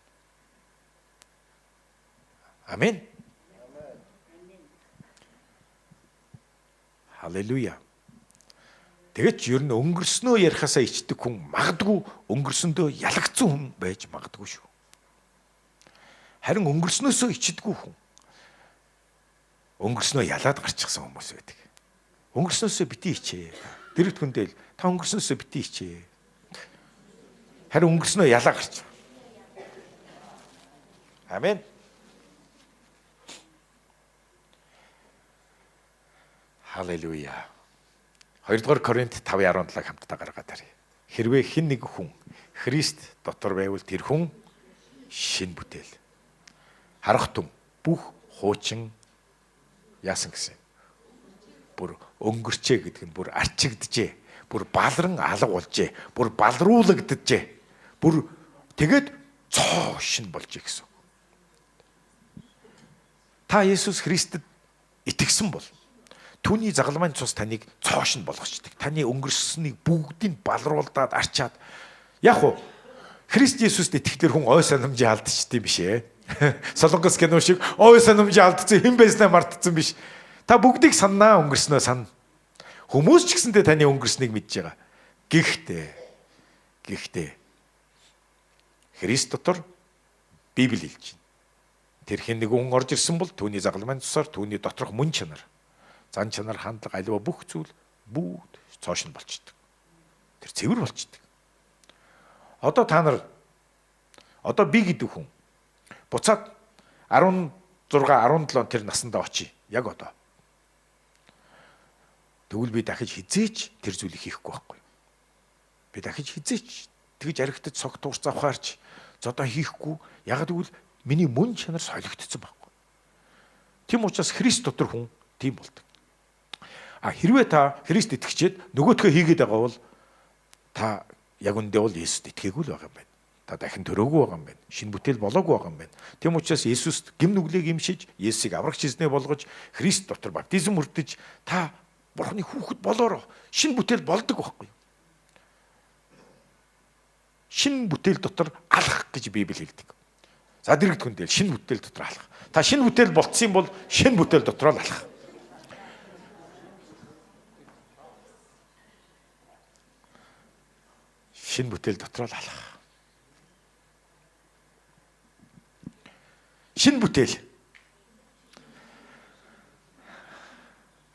Амен. Халелуя. Тэгэч ер нь өнгөрснөө ярихасаа ичдэг хүн магадгүй өнгөрсөндөө ялагдсан хүн байж магадгүй шүү. Харин өнгөрснөөсөө ичдэггүй хүн өнгөрснөө ялаад гарчихсан хүмүүс байдаг. Өнгөрснөөсөө бити ичээ. Дэрэгт хүндэл та өнгөрснөөсөө бити ичээ. Харин өнгөрснөө ялаа гарч. Амен. Халелуя. 2 дугаар Коринт 5:17 хамтдаа гаргаад харъя. Хэрвээ хэн нэг хүн Христ дотор байвал тэр хүн шинэ бүтээл. Харах түн бүх хуучин яасан гэсэн. Бүр өнгөрчээ гэдэг нь бүр арчигджээ. Бүр балран алга болжээ. Бүр балруулагджээ. Бүр тэгээд цоо шин болжээ гэсэн. Та Есүс Христэд итгэсэн бол түүний загалмайн цус таныг цоо шин болгочдөг. Таны өнгөрсөнийг бүгдийг балруулдаад арчаад яг уу Христ Есүст итгэхлээр хүн ой санамжаа алдчихдээ биш ээ. Солонгос кино шиг ой санамжаа алдсан хэн байснаа мартцсан биш. Та бүгдийг саннаа өнгөрснөө сана. Хүмүүс ч гэсэндээ таны өнгөрснийг мэдж байгаа. Гэхдээ Христ дотор Библи хэлж байна. Тэр хэн нэг хүн орж ирсэн бол түүний загалмайн цусаар түүний доторх мөн чанар зан чанар, хандлага, аливаа бүх зүйл бүгд цоош нь болчдөг. Тэр цэвэр болчдөг. Одоо та нар би гэдэг хүн буцаад 16, 17 тэр насандаа очие. Яг одоо. Тэгвэл би дахиж хизээч тэр зүйлийг хийхгүй байхгүй. Би дахиж хизээч тэгж аригтаж цог туурц авахаарч зодоо хийхгүй. Яг тэгвэл миний мөн чанар солигдсон байхгүй. Тийм учраас Христ дотор хүн тийм болдог. Хэрвээ та Христ итгэжээд нөгөөдхөө хийгээд байгаа бол та яг үндэ бол Есүст итгээгүй л байгаа юм байна. Та дахин төрөөгүй байгаа юм байна. Шинэ бүтээл болоогүй байгаа юм байна. Тийм учраас Есүст гим нүглийг имшиж, Есүсийг аврагч эзнээ болгож, Христ дотор баптизм хүртэж та Бурхны хүүхэд болоороо шинэ бүтээл болдог байхгүй юу? Шинэ бүтээл дотор алах гэж Библи хэлдэг. За дэрэгд хүндэл шинэ бүтээл дотор алах. Та шинэ бүтээл болцсон бол шинэ бүтээл дотор л алах. Шинэ бүтээл дотор л алах. Шинэ бүтээл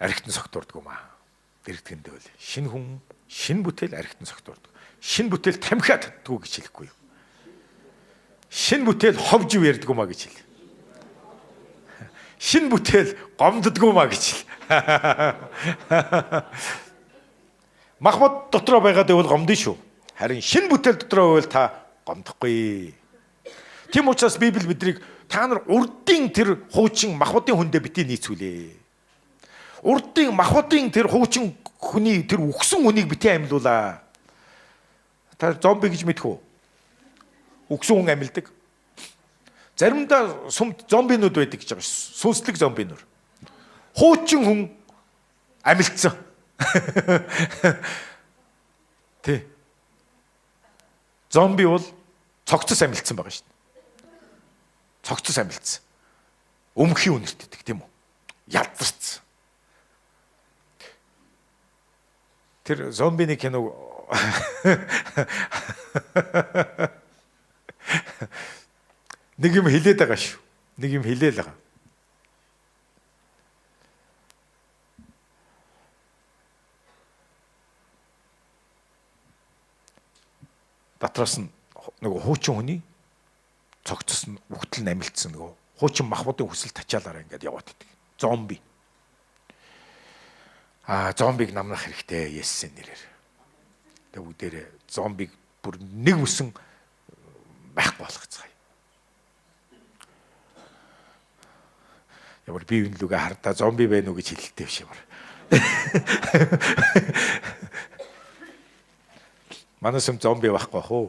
архитан согтурдаг юм аа. Дэрэгдэндээ бол шинэ хүн, шинэ бүтээл архитан согтурдаг. Шинэ бүтээл тамхиа татдаггүй гэж хэлэхгүй юу? Шинэ бүтээл ховж ярьдаг юм аа гэж хэл. Шинэ бүтээл гомддаггүй юм аа гэж хэл. Махбод дотроо байгаад байвал гомдно шүү. Харин шинэ бүтээл дотроо байвал та гомдохгүй. Тийм учраас Библи биднийг та нар урдын тэр хуучин махбодын хүндээ битгий нийцүүлээ. Урдын махбодын тэр хуучин хүний тэр үхсэн хүнийг битгий амьлуулаа. Та зомби гэж мэдэх үү? Үхсэн хүн амьлдаг. Заримдаа сүмд зомбинууд байдаг гэж байгаа ш. Сүнслэг зомбинууд. Хуучин хүн амьлцсан. Тэ. Зомби бол цогцос амьлцсан байгаа ш. Цогцос амьлцсан. Өмхийн үнэртдэг тийм үү? Ялзарцсан. Тэр зомбины кино нэг юм хэлээд байгаа шүү. Нэг юм хэлээл байгаа. Дотроос нь нөгөө хуучин хүний цогцос нь үхтэл намилцсан нөгөө хуучин махбодын хүсэл тачаалаараа ингээд яваад идэг. Зомби. Зомбиг намнах хэрэгтэй Есүсийн нэрээр. Тэгээ бүгдээрээ зомбиг бүр нэг үсэн байхгүй болгоцгаая. Ямар бие үнэлүүгээ хардаа зомби байна уу гэж хэлэлтэй биш ямар. Манайс юм зомби байхгүй хөө.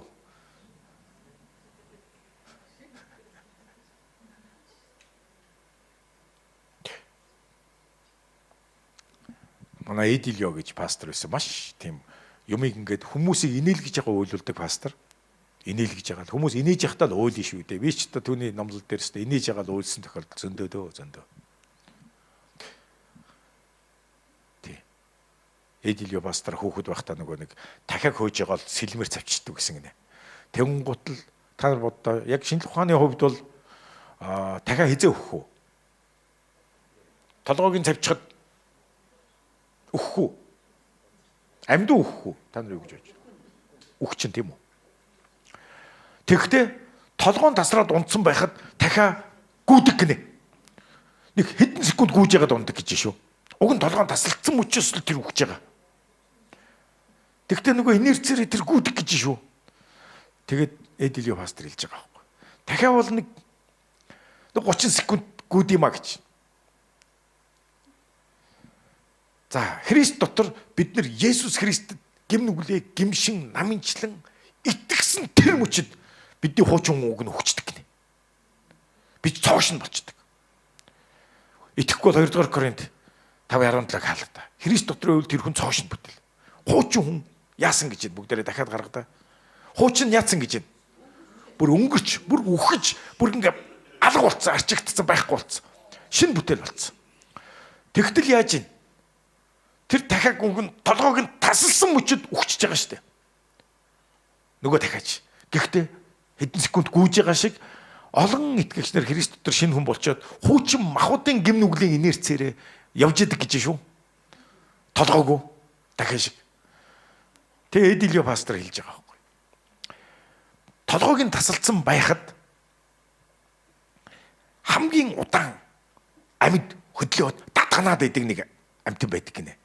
Манай Эдилио гэж пастор байсан маш тийм юмыг ингээд хүмүүсийг инээлгэж байгаа үйлүүлдэг пастор. Инээлгэж байгаа. Хүмүүс инээж явахдаа л уйлын шүү дээ. Би ч та түүний номлол дээрс тэ инээж байгаа л уйлсан тохиолдол зөндөө. Тий. Эдилио пастор хүүхэд байхдаа нөгөө нэг дахиад хөөж байгаа л сэлмэр цавчдаг гэсэн гинэ. Тэнгуут л та нар боддоо яг шинжлэх ухааны хувьд бол дахиад хизээ өгөх үү? Толгойг нь цавчхад өгөх үү? Амьд өгөх үү? Та нар юу гэж бодож байна? Өгч чинь тийм үү? Тэгэхдээ толгоон тасраад унтсан байхад дахиад гүйдэг гинэ. Нэг хэдэн секунд гүйж яагаад ундаг гэж шүү. Уг нь толгоон тасалдсан мөчөөс л тэр өгч байгаа. Тэгэхдээ нөгөө инерцээр тэр гүйдэг гэж шүү. Тэгээд Эдилио пастор хэлж байгаа байхгүй. Дахиад бол нэг 30 секунд гүйдийма гэж. За Христ дотор бид нар Есүс Христэд гим нүглээ гимшин намынчлан итгэсэн тэр мөчөд бидний хуучин үг нь өгчдөг гинэ. Бид цоош нь болчдөг. Итгэхгүй бол 2 дугаар Коринт 5:17 хаалга та. Христ дотор үйл тэр хүн цоош нь бүтэл. Хуучин хүн яасан гэж бүгдээрээ дахиад гаргадаа. Хуучин яасан гэж. Бүр өнгөрч, бүр үхэж, бүр ингээ алга болцсон, арчигдсан байхгүй болцсон. Шинэ бүтээл болцсон. Тэгтэл яаж ийн? Тэр дахиад өнгөн толгойг нь тасалсан мөчөд өгчөж байгаа шүү дээ. Нөгөө дахиач. Гэхдээ хэдэн секунд гүйж байгаа шиг олон итгэгчнэр Христ дотор шинэ хүн болчоод хуучин махбодын гим нүглийн инерцээрээ явж идэг гэж шүү. Толгоогүй дахин шиг. Тэгээ Эдилио пастор хэлж байгаа байхгүй. Толгойг нь тасалдсан байхад хамгийн удаан амьд хөдлөөд татганаад идэг нэг амьтан байдаг гинэ.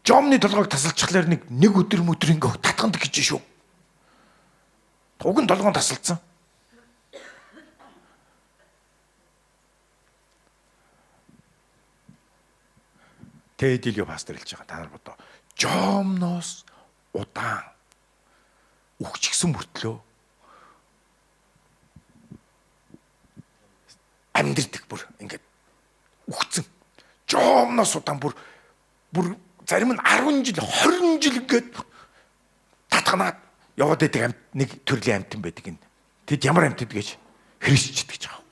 Жомны толгойг тасалчихлаар нэг өдөр ингээ татгандаг гэж шүү. Уг нь толгойн тасалдсан. Тэдилио пастор хэлж байгаа. Та нар бодоо. Жомноос удаан үхчихсэн мөртлөө амьдрдаг бүр ингээд үхсэн. Жомноос удаан бүр зарим нь 10 жил 20 жил ингээд татганаад яваад байдаг нэг төрлийн амьтан байдаг энэ. Тэд ямар амьтад гэж христчд гэж байгаа юм.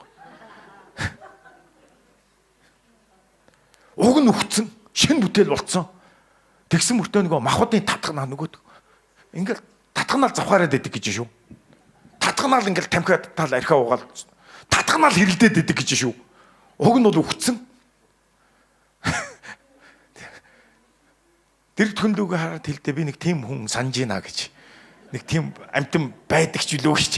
Уг нь үхсэн, шинэ бүтээл болцсон. Тэгсэн мөртөө нөгөө махбодын татганаа нөгөөд ингээл татганаал завхаараад байдаг гэж шүү. Татганаал ингээл тамхиад таал архиа угаал. Татганаал хэрэлдээд байдаг гэж шүү. Уг нь бол үхсэн. Тэр түндүүгээ хараад хэлдэ би нэг тийм хүн санаж байна гэж. Нэг тийм амтан байдаг ч үлээ гэж.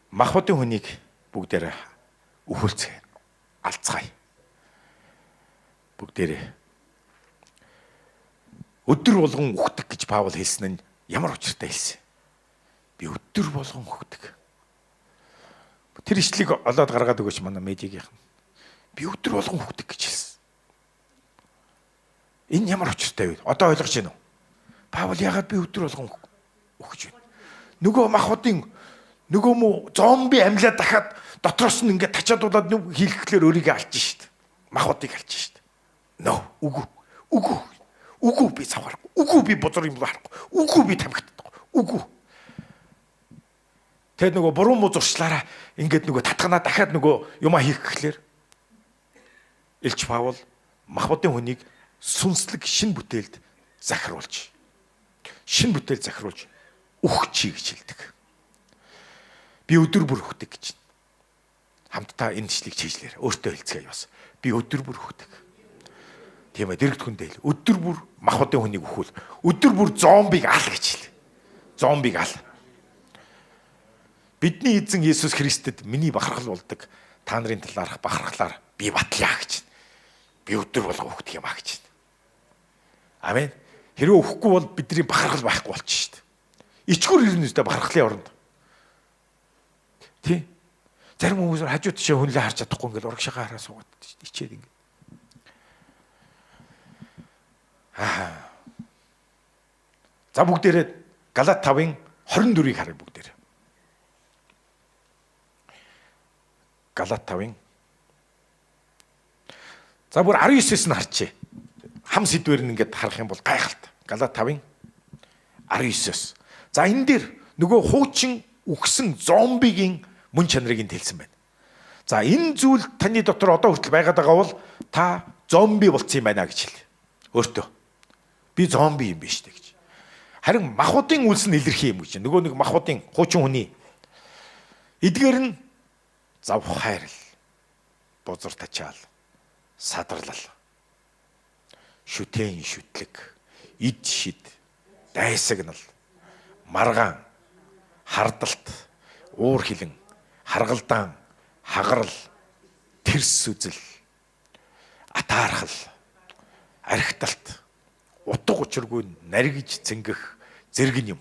Махбодын хүнийг бүгдээрээ өхүүлцгээе. Алцгаая. Бүгдээрээ өдөр болгон үхдэг гэж Паул хэлсэн нь ямар учиртай хэлсэн. Би өдөр болгон үхдэг. Тэр ишлийг олоод гаргаад өгөөч манай медиагийнх нь. Би өдөр болгон үхдэг гэж хэлсэн. Энэ ямар учиртай вэ? Одоо ойлгож байна уу? Паул яагаад би өдөр болгон үхэж байна? Нөгөө махбодын нөгөө мө зомби амьлаа дахиад дотроос нь ингээд тачаадуулаад нүг хийлгэхлээр өөрийгөө алж шít. Махбодыг алж шít. Үгүй би цаваарахгүй. Үгүй би бузар юм харахгүй. Үгүй би тамхитдаггүй. Үгүй. Тэгээд нөгөө буруу муу зуршлаараа ингээд нөгөө татганаа дахиад нөгөө юмаа хийх гэхлээр Илч Паул махбодын хүнийг сүнслэг шин бүтээлд захируулж үхчихье гэж хэлдэг. Би өдөр бүр үхдэг гэж. Хамтдаа энэ ишлийг чийжлээр өөртөө хэлцгээе бас. Би өдөр бүр үхдэг. Тийм ээ, дэрэгт хүндэл. Өдөр бүр махбодын хүнийг үхүүл. Өдөр бүр зомбиг ал гэж хэл. Зомбиг ал. Бидний эзэн Есүс Христэд миний бахархал болдог. Та нарын талаарх бахархлаар би батлаа гэж. Би өдөр болго үхдэг юм а гэж. Амен. Хэрвээ үхэхгүй бол бидний бахархал байхгүй болчих шүү дээ. Ичгүр ирнэ үстэй бахархлын оронд. Тий. Зарим хүмүүс хажуу тишээ хүнлээ харж чадахгүй ингээл урагшаага хараа суугаад ичээд ингээд. За бүгдээрээ Галат 5-ын 24-ийг харъя бүгдээрээ. Галат 5-ын. За бүр 19-с нь харчээ. Хам сэдвэр нь ингээд харах юм бол гайхалтай. Галат 5-ын 19-с. За энэ дээр нөгөө хуучин үхсэн зомбигийн мөн чанарыг нь хэлсэн байна. За энэ зүйл таны дотор одоо хүртэл байгаад байгаа бол та зомби болцсон юм байна гэж хэл. Өөртөө. Би зомби юм биш үү гэж. Харин махбодын үлс нь илэрхий юм гэж. Нөгөө нэг махбодын хуучин хүний эдгээр нь зав хайрал, бузар тачаал, садарлал, шүтэн шүтлэг, ид шид, дайсагнал, маргаан, хардалт, уур хилэн, харгалдаан, хагарал, тэрс үзэл, атаархал, архиталт, утга учиргүй наригж цэнгэх зэрэг юм.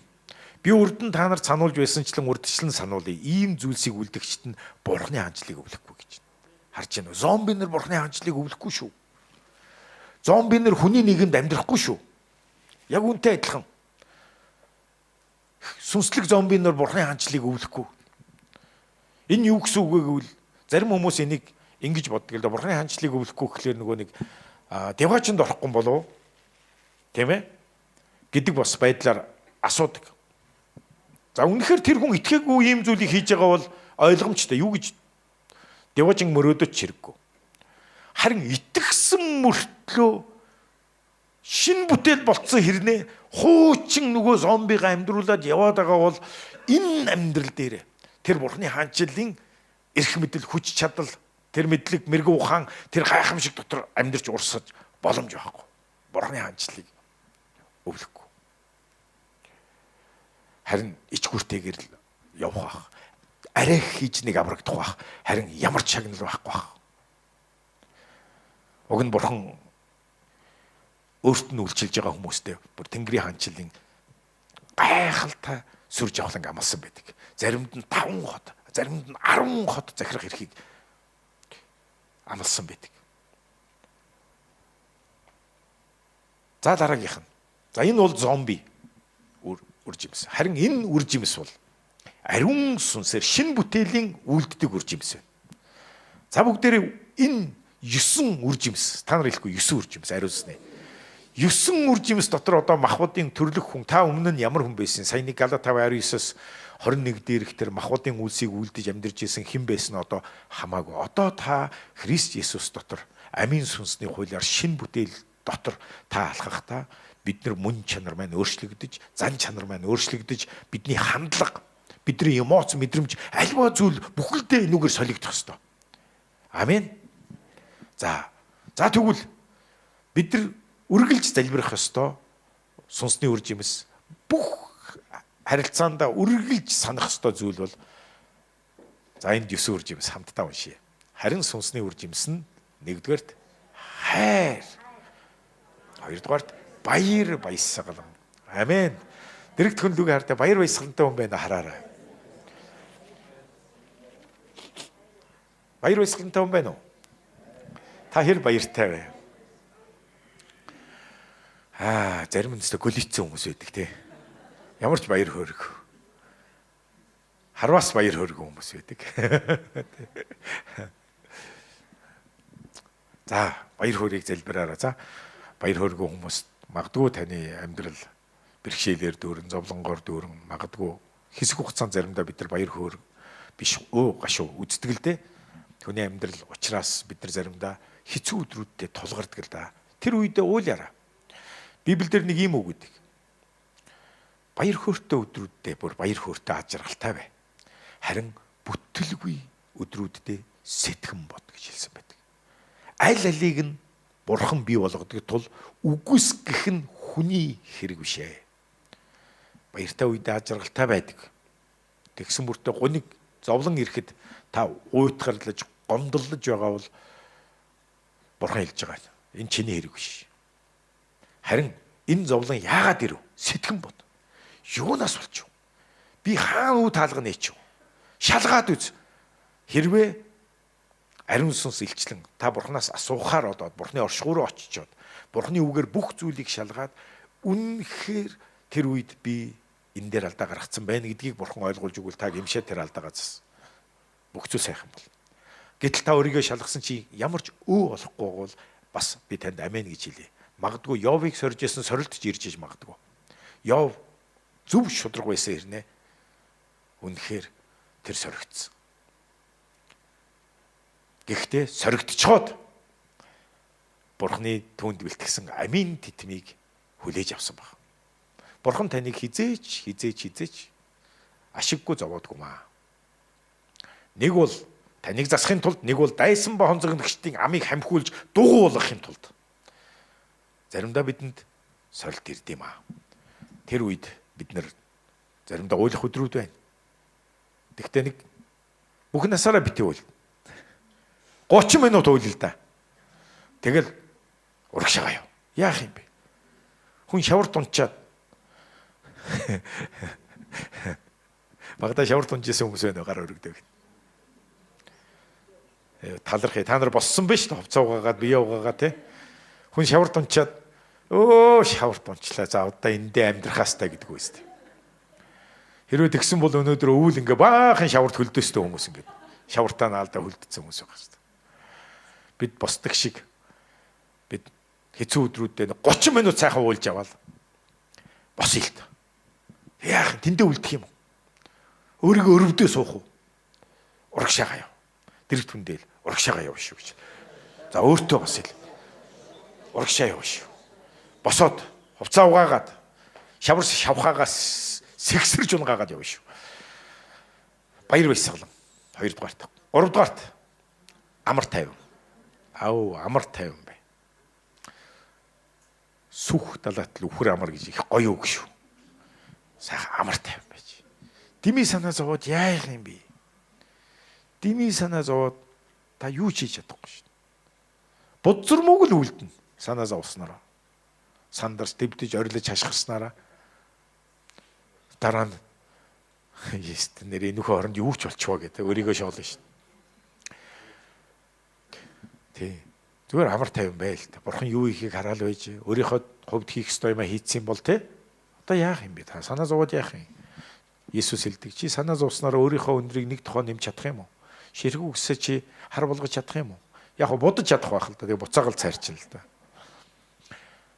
Би урд нь та нарт сануулж байсанчлан урдчлан сануулъя. Ийм зүйлсийг үлдэгчт нь Бурхны хаанчлыг өвлөхгүй гэж. Харж байна уу? Зомби нар Бурхны хаанчлыг өвлөхгүй шүү. Зомби нар хүний нийгэмд амьдрахгүй шүү. Яг үнтэй адилхан. Сүнслэг зомби нар Бурхны хаанчлыг өвлөхгүй. Энэ юу гэсэн үг вэ гэвэл зарим хүмүүс энийг ингэж боддог л да. Бурхны хаанчлыг өвлөхгүй гэхлээр нөгөө нэг девачнд орохгүй болов уу? Тийм ээ? Гэдэг бас байдлаар асуудаг. За үнэхээр тэр хүн итгээгүй ийм зүйлийг хийж байгаа бол ойлгомжтой. Юу гэж деважин мөрөөдөж хэрэггүй. Харин итгэсэн мөртлөө шин бүтээл болцсон хэрнээ хуучин нөгөө зомбига амьдруулад яваад байгаа бол энэ амьдрал дээр тэр бурхны хаанчлалын эрх мэдэл, хүч чадал, тэр мэдлэг, мэрэгэн ухаан, тэр гайхамшиг дотор амьдарч урсаж боломж байхгүй. Бурхны хаанчлалыг өвлөхгүй. Харин ичгүүртэйгээр л явах байх. Арай хийж нэг аврагдах байх. Харин ямар ч шагнал байхгүй байх. Уг нь бурхан өөрт нь үйлчилж байгаа хүмүүстэй бүр Тэнгэрийн хаанчлалын гайхалтай сүр жавхлан амласан байдаг. Заримд нь 5 хот, заримд нь 10 хот захирах эрхийг амласан байдаг. За дараагийнх нь. За энэ бол зомби үржимс. Харин энэ үржимс бол ариун сүнсээр шин бүтээлийн үлддэг үржимс байна. За бүгдээрээ энэ 9 үржимс, та нар хэлэхгүй 9 үржимс ариунсны. 9 үржимс дотор одоо махбодын төрлөх хүн, та өмнө нь ямар хүн байсан? Саяны Галат 5:19-с 21 дээрх тэр махбодын үлсийг үлдэж амьдарч исэн хэн байсан одоо хамаагүй. Одоо та Христ Есүс дотор амийн сүнсний хуулиар шин бүтээл дотор та алхахдаа бид нар мөн чанар маань өөрчлөгдөж, зан чанар маань өөрчлөгдөж, бидний хандлага, бидний эмоц, мэдрэмж альва зүйл бүхэлдээ энүүгээр солигдох ёстой. Амен. За тэгвэл бид нар үргэлж залбирах ёстой. Сүнсний үржимс бүх харилцаанда үргэлж санах ёстой зүйл бол за энэ 9 үржимс хамтдаа уншия. Харин сүнсний үржимс нь 1-дүгээрт хайр, 2-дугаарт баяр баясгалан. Амен. Дэрэгт хөнлөг хартаа баяр баясгалантай хүн байна хараарай. Баяр баясгалантай хүн байна уу? Та хэр баяртай вэ? Зарим нь зөв голицсэн хүмүүс байдаг те. Ямар ч баяр хөөрг. Харвас баяр хөөрг хүмүүс байдаг. За, баяр хөөргийг залбираараа. За, баяр хөөрг хүмүүс магадгүй таны амьдрал бэрхшээлээр дүүрэн, зовлонгоор дүүрэн, магадгүй хэсэг хугацаанд заримдаа бид нар баяр хөөрг биш гашуу үздэг л дээ. Түүний амьдрал учраас бид нар заримдаа хэцүү өдрүүдтэй тулгардаг л да. Тэр үедээ уулаараа. Библиэлд нэг юм үг гэдэг. Баяр хөөртэй өдрүүддээ бүр баяр хөөртэй аж аргалтай бай. Харин бүтэлгүй өдрүүддээ сэтгэн бод гэж хэлсэн байдаг. Аль алиг нь бурхан бий болгодог тул үгүйсгэх нь хүний хэрэг биш ээ. Баяртай үедээ аж аргалтай байдаг. Тэгсэн бүртээ гуниг зовлон ирэхэд та уйтгарлаж, гомдлож байгаа бол бурхан хэлж байгаа. Энэ чиний хэрэг биш. Харин энэ зовлон яагаад ирв? Сэтгэн бод. Юунаас болчих вэ? Би хаана үе таалгана ээч вэ? Шалгаад үз. Хэрвээ ариун сүнс илчлэн та бурханаас асуухаар одоод бурхны оршихууруу очичоод бурхны үгээр бүх зүйлийг шалгаад үнэхээр тэр үед би энэ дээр алдаа гаргацсан байна гэдгийг бурхан ойлгуулж өгвөл та гимшээ тэр алдаагаа зас. Бүх зүйл сайхан бол. Гэтэл та өөрийгөө шалгасан чи ямар ч болохгүй бол бас би танд амен гэж хэлье. Магадгүй Йовыг сорж исэн сорилтж ирж иж магадгүй. Йов зөв шудраг байсан хэрнээ. Үнэхээр тэр соригдсон. Гэхдээ соригдчиход Бурхны түүнд бэлтгэсэн амийн титмийг хүлээж авсан баг. Бурхан таныг хизээч ашиггүй зовоодгүй маа. Нэг бол таныг засахын тулд, нэг бол дайсан ба хонцогдогчдын амийг хамхиулж дугуулгахын тулд. Заримдаа бидэнд сорилт ирд юм аа. Тэр үед бид нэр заримдаа уйлах өдрүүд байна. Тэгтээ нэг бүх насаараа битээ уйл. 30 минут уйл л да. Тэгэл урагшаа гаяа. Яах юм бэ? Хүн шавар дунчаад багада шавар дунжсэн хүмүүс байна гар өргөдөг. Талархъя. Та нар боссон биш үү? Хувцас угаагаад бие угаагаа те. Хүн шавар дунчаад шавар дунчлаа. За одоо эндээ амьдрахаас та гэдэг үү сте. Хэрвээ тэгсэн бол өнөөдөр өвөл ингээ баахан шаварт хөлдөөстэй хүмүүс ингээ шавартаа наалдаа хөлдсөн хүмүүс байгаа сте. Бид босдог шиг бид хэцүү өдрүүдэд 30 минут сайхан уйлж аваад босъё л та. Яах тэндээ үлдэх юм уу? Өөрийгөө өрөвдөө суух уу? Урагшаа гаяа. Дэрэгт хүндэл урагшаа гаяа шүү гэж. За өөртөө босъё л. Урагшаа яваа шүү. босоод хувцас угаагаад шавар шавхаагаас сэгсэрж унгаагаад явна шүү. Баяр баясгалан. 2 дугаарт. 3 дугаарт амар тайван. Амар тайван бай. Сүх далаат л үхэр амар гэж их гоё үг шүү. Сайхан амар тайван байж. Дими санаа зовоод яах юм бэ? Дими санаа зовоод та юу ч хийж чадахгүй шүү. Бодзурмог л үлдэнэ. Санаа зовснараа. Сандарч дэвдэж орилож хашгирснараа дараа нь есть нэр энэхүү оронд юу ч болчихвоо гэдэг өөрийгөө шоолно шүү. Тий. Зүгээр амар тайван байл та. Бурхан юу хийхийг хараал байж өөрийнхөө хувьд хийх ёстой юм хийцсэн бол те. Одоо яах юм бэ та? Санаа зовоод яах юм? Есүс хэлдэг чи санаа зовснараа өөрийнхөө өндрийг нэг тухайн нэмж чадах юм уу? Ширхэг үгсээ чи хар болгож чадах юм уу? Яг го бодож чадах байх л да. Тэгээ буцаагаал цайрчин л да.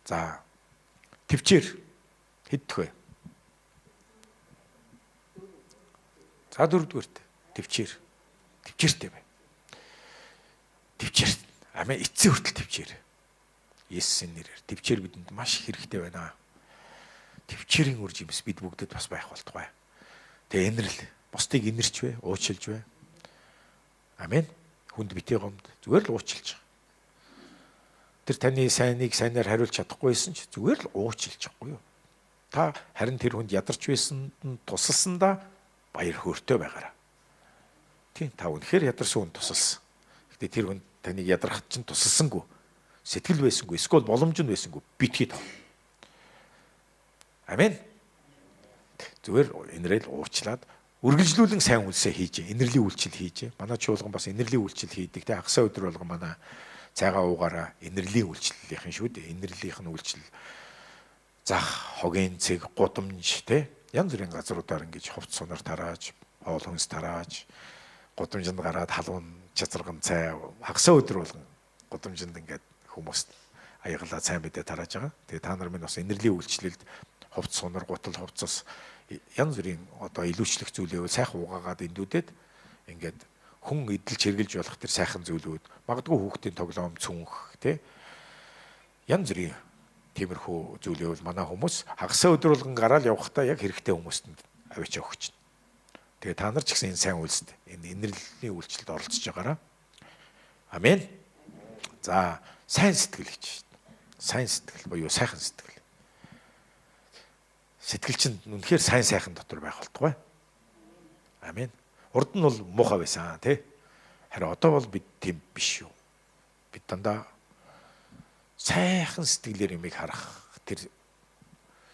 За. Төвчээр хэддэх вэ? За 4 дугаарт төвчээр. Төвчээртэй бай. Төвчээр. Амин эцсийн хүртэл төвчээр. Есүсийн нэрээр төвчээр бидэнд маш хэрэгтэй байна. Төвчээрийн үр жимс бид бүгдэд бас байх болтугай. Тэгээ инэрл. Бусдыг инэрч вэ, уучлж вэ. Амин. Хүнд битээ гомд зүгээр л уучлж. Тэр таны сайныг сайнаар хариулж чадахгүйсэн ч зүгээр л уучлж чадахгүй юу? Та харин тэр хүнд ядарч байсан тусалсандаа баяр хөөртэй байгаарай. Тийм та үнэхээр ядарсан хүн тусалсан. Гэтэ тэр хүн таныг ядрахад чинь тусалсангүй. Сэтгэл байсангүй, эсвэл боломж нь байсангүй битгий тав. Амен. Зүгээр инрээл уучлаад үргэлжлүүлэн сайн үйлсээ хийж, инэрлийн үйлчлэл хийж. Манай чуулган бас инэрлийн үйлчлэл хийдэг. Тэ хагасаа өдөр болгон манай цайгаа уугаараа инэрлийн үйлчлэлийнхэн шүү дээ. Инэрлийнх нь үйлчлэл зах, хогийн цэг, гудамж тэ янз бүрийн газруудаар ингэж хувц сунаар тарааж, хоол хүнс тарааж, гудамжинд гараад халуун чацарган цай хагасаа өдөр болгон гудамжинд ингээд хүмүүст аягалаа сайн мэдээ тарааж байгаа. Тэгээ та нар минь бас инэрлийн үйлчлэлд хувц сунаар гутал хувцас янз бүрийн одоо илүүчлэх зүйлээ сайхан угаагаад эндүүдэд ингээд хүн эдэлж хэрглэж болох тэр сайхан зүйлүүд магадгүй хүүхдийн тоглоом цүнх тий янз бүрийн тиймэрхүү зүйлээ бол манай хүмүүс хагасаа өдөр болгон гараал явахдаа яг хэрэгтэй хүмүүст авчиж өгч чинь. Тэгээ та нар ч гэсэн энэ сайн үйлсэд энэ инэрлийн үйлчлэлд оролцож байгаараа. Амен. За сайн сэтгэл гэж шүү дээ. Сайн сэтгэл буюу сайхан сэтгэл. Сэтгэл чинь үнэхээр сайн сайхан дотор байх болтугай. Амен. Урд нь бол муухай байсан тий. Харин одоо бол бид тийм биш юу. Бид дандаа сайхан сэтгэлээр юмыг харах тэр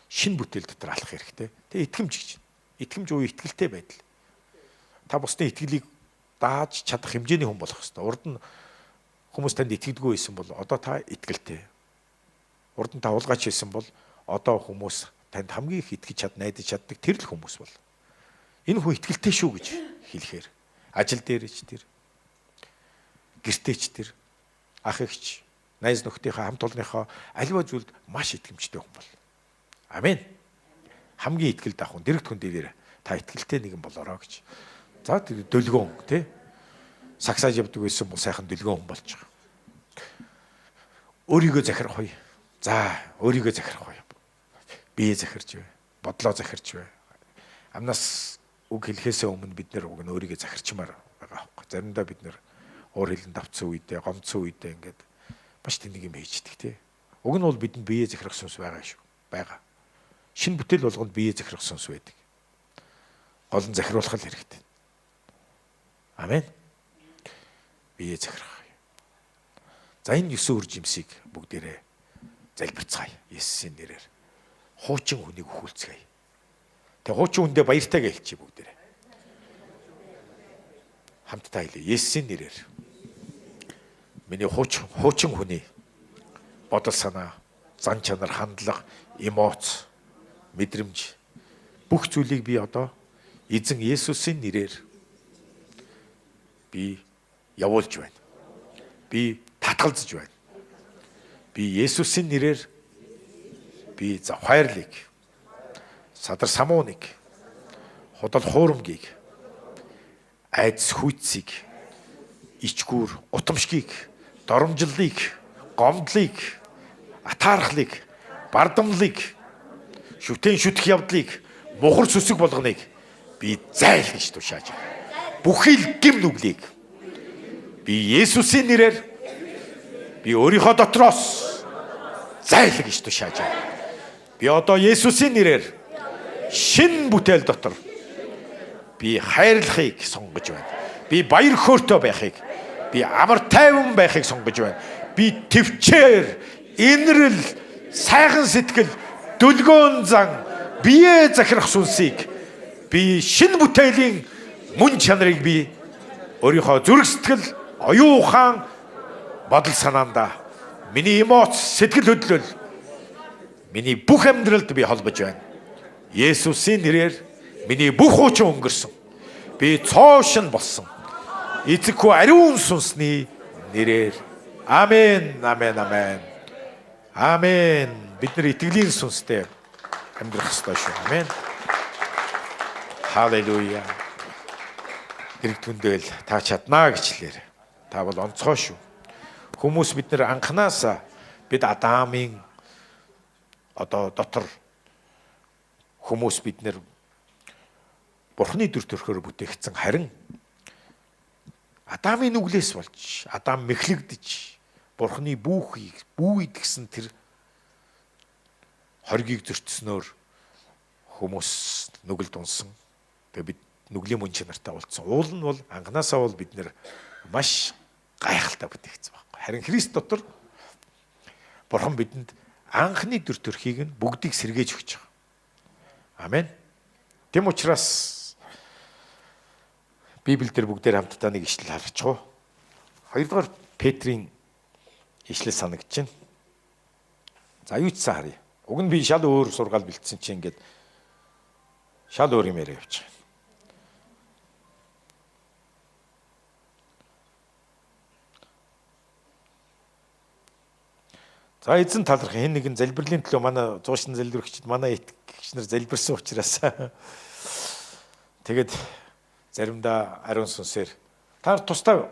шин бүтээл дотор алах хэрэгтэй. Тэгээ итгэмж гэж. Итгэмж уу итгэлтэй байдал. Та бусдын итгэлийг дааж чадах хэмжээний хүн болох хэрэгтэй. Урд нь хүмүүс танд итгэдэггүй байсан бол одоо та итгэлтэй. Урд нь та уулгаач байсан бол одоо хүмүүс танд хамгийн их итгэж чад найдаж чаддаг тэр л хүмүүс бол. Энэ хүн итгэлтэй шүү гэж хэлэхээр ажил дээр ч тэр гэртээ ч тэр ах эгч найз нөхдийнхээ хамт олонныхоо аливаа зүйлд маш итгэмжтэй хүн бол. Амен. Хамгийн итгэлд ах хүн дэрэгт хүн дээр та итгэлтэй нэгэн болоорой гэж. За тэр дөлгөөн тий сагсааж явдаг байсан бол сайхан дөлгөөн хүн болж байгаа. Өөрийгөө захирах бай. За өөрийгөө захирах бай. Бие захирч бай. Бодлоо захирч бай. Амнаас үг хэлэхээс өмнө бид нэр уг нь өөрийгөө захирчмаар байгаа байхгүй. Заримдаа бид нэр уур хилэн давцсан үедээ, гомцсон үедээ ингээд маш тэнийг юм хийждэг тий. Уг нь бол бидэнд бие захирах сүнс байгаа шүү. Байгаа. Шинэ бүтээл болгонд бие захирах сүнс байдаг. Гол нь захируулах л хэрэгтэй. Амен. Бие захирах. За энэ 9 үр жимсийг бүгдээрээ залбирцгаая. Есүсийн нэрээр. Хуучин хүнийг өхүүлцгээе. Тэгээ хуучин хүндээ баяртайгаа хэлчихье бүгдээрээ. Хамтдаа хэлье. Есүсийн нэрээр. Миний хуучин хүний бодол санаа, зан чанар, хандлага, эмоц, мэдрэмж бүх зүйлийг би одоо эзэн Есүсийн нэрээр би явуулж байна. Би татгалзаж байна. Би Есүсийн нэрээр би завхайрлыг, садар самууныг, худал хуурамгийг, айдас хүйтсийг, ичгүүр, утамшгийг, доромжллыг, гомдлыг, атаархлыг бардамлыг, шүтэн шүтэх явдлыг, мухар сүсэг болгоныг би зайлгаж тушааж байна. Бүхий л гим нүглийг би Есүсийн нэрээр би өөрийнхөө дотроос зайлгаж тушааж байна. Би одоо Есүсийн нэрээр шинэ бүтээл дотор би хайрлахыг сонгож байна. Би баяр хөөртэй байхыг, би амар тайван байхыг сонгож байна. Би төвчээр, инрэл, сайхан сэтгэл, дүлгөөн зан, бие захирах сүнсийг би шинэ бүтээлийн мөн чанарыг би өөрийнхөө зүрх сэтгэл, оюун ухаан, бодол санаандаа, миний эмоц, сэтгэл хөдлөл, миний бүх амьдралд би холбож байна. Есүсийн нэрээр миний бүх хуучин өнгөрсөн. Би цоошин болсон. Эцэгхүү ариун сүнсний нэрээр. Амен, амен, амен. Амен. Бид нар итгэлийн сүнстэй амьдрах ёстой шүү. Амен. Халелуя. Хэрэг түндэл та чаднаа гэчлээр. Та бол онцгой шүү. Хүмүүс бид нар анханасаа бид Адамын дотор хүмүүс бид нар Бурхны дүр төрхөөр бүтээгдсэн, харин Адамын нүглээс болж, Адам мэхлэгдэж, Бурхны бүү идгсэн тэр хоргийг зөрчснөөр хүмүүс нүгэлд унсан. Тэгээ бид нүглийн мөн чанартай болцсон. Уул нь бол анханасаа бол бид нэр маш гайхалтай бүтээгдсэн байхгүй. Харин Христ дотор Бурхан бидэнд анхны дүр төрхийг нь бүгдийг сэргээж өгч байгаа. Амен. Тэм учраас Библиэлд бүгдээр хамтдаа нэг ишлэл харж байгаа. 2 дугаар Петрийн ишлэл санагдаж байна. За юу ч сан харъя. Уг нь би шал өөр сургаал бэлдсэн чинь ингээд шал өөр юм яриа явж байгаа. За эзэн таларх хэн нэгэн залбирлын төлөө манай зуушин залбирагчид манай итгэгч нар залбирсан учраас тэгээд заримдаа ариун сүнсээр та тустай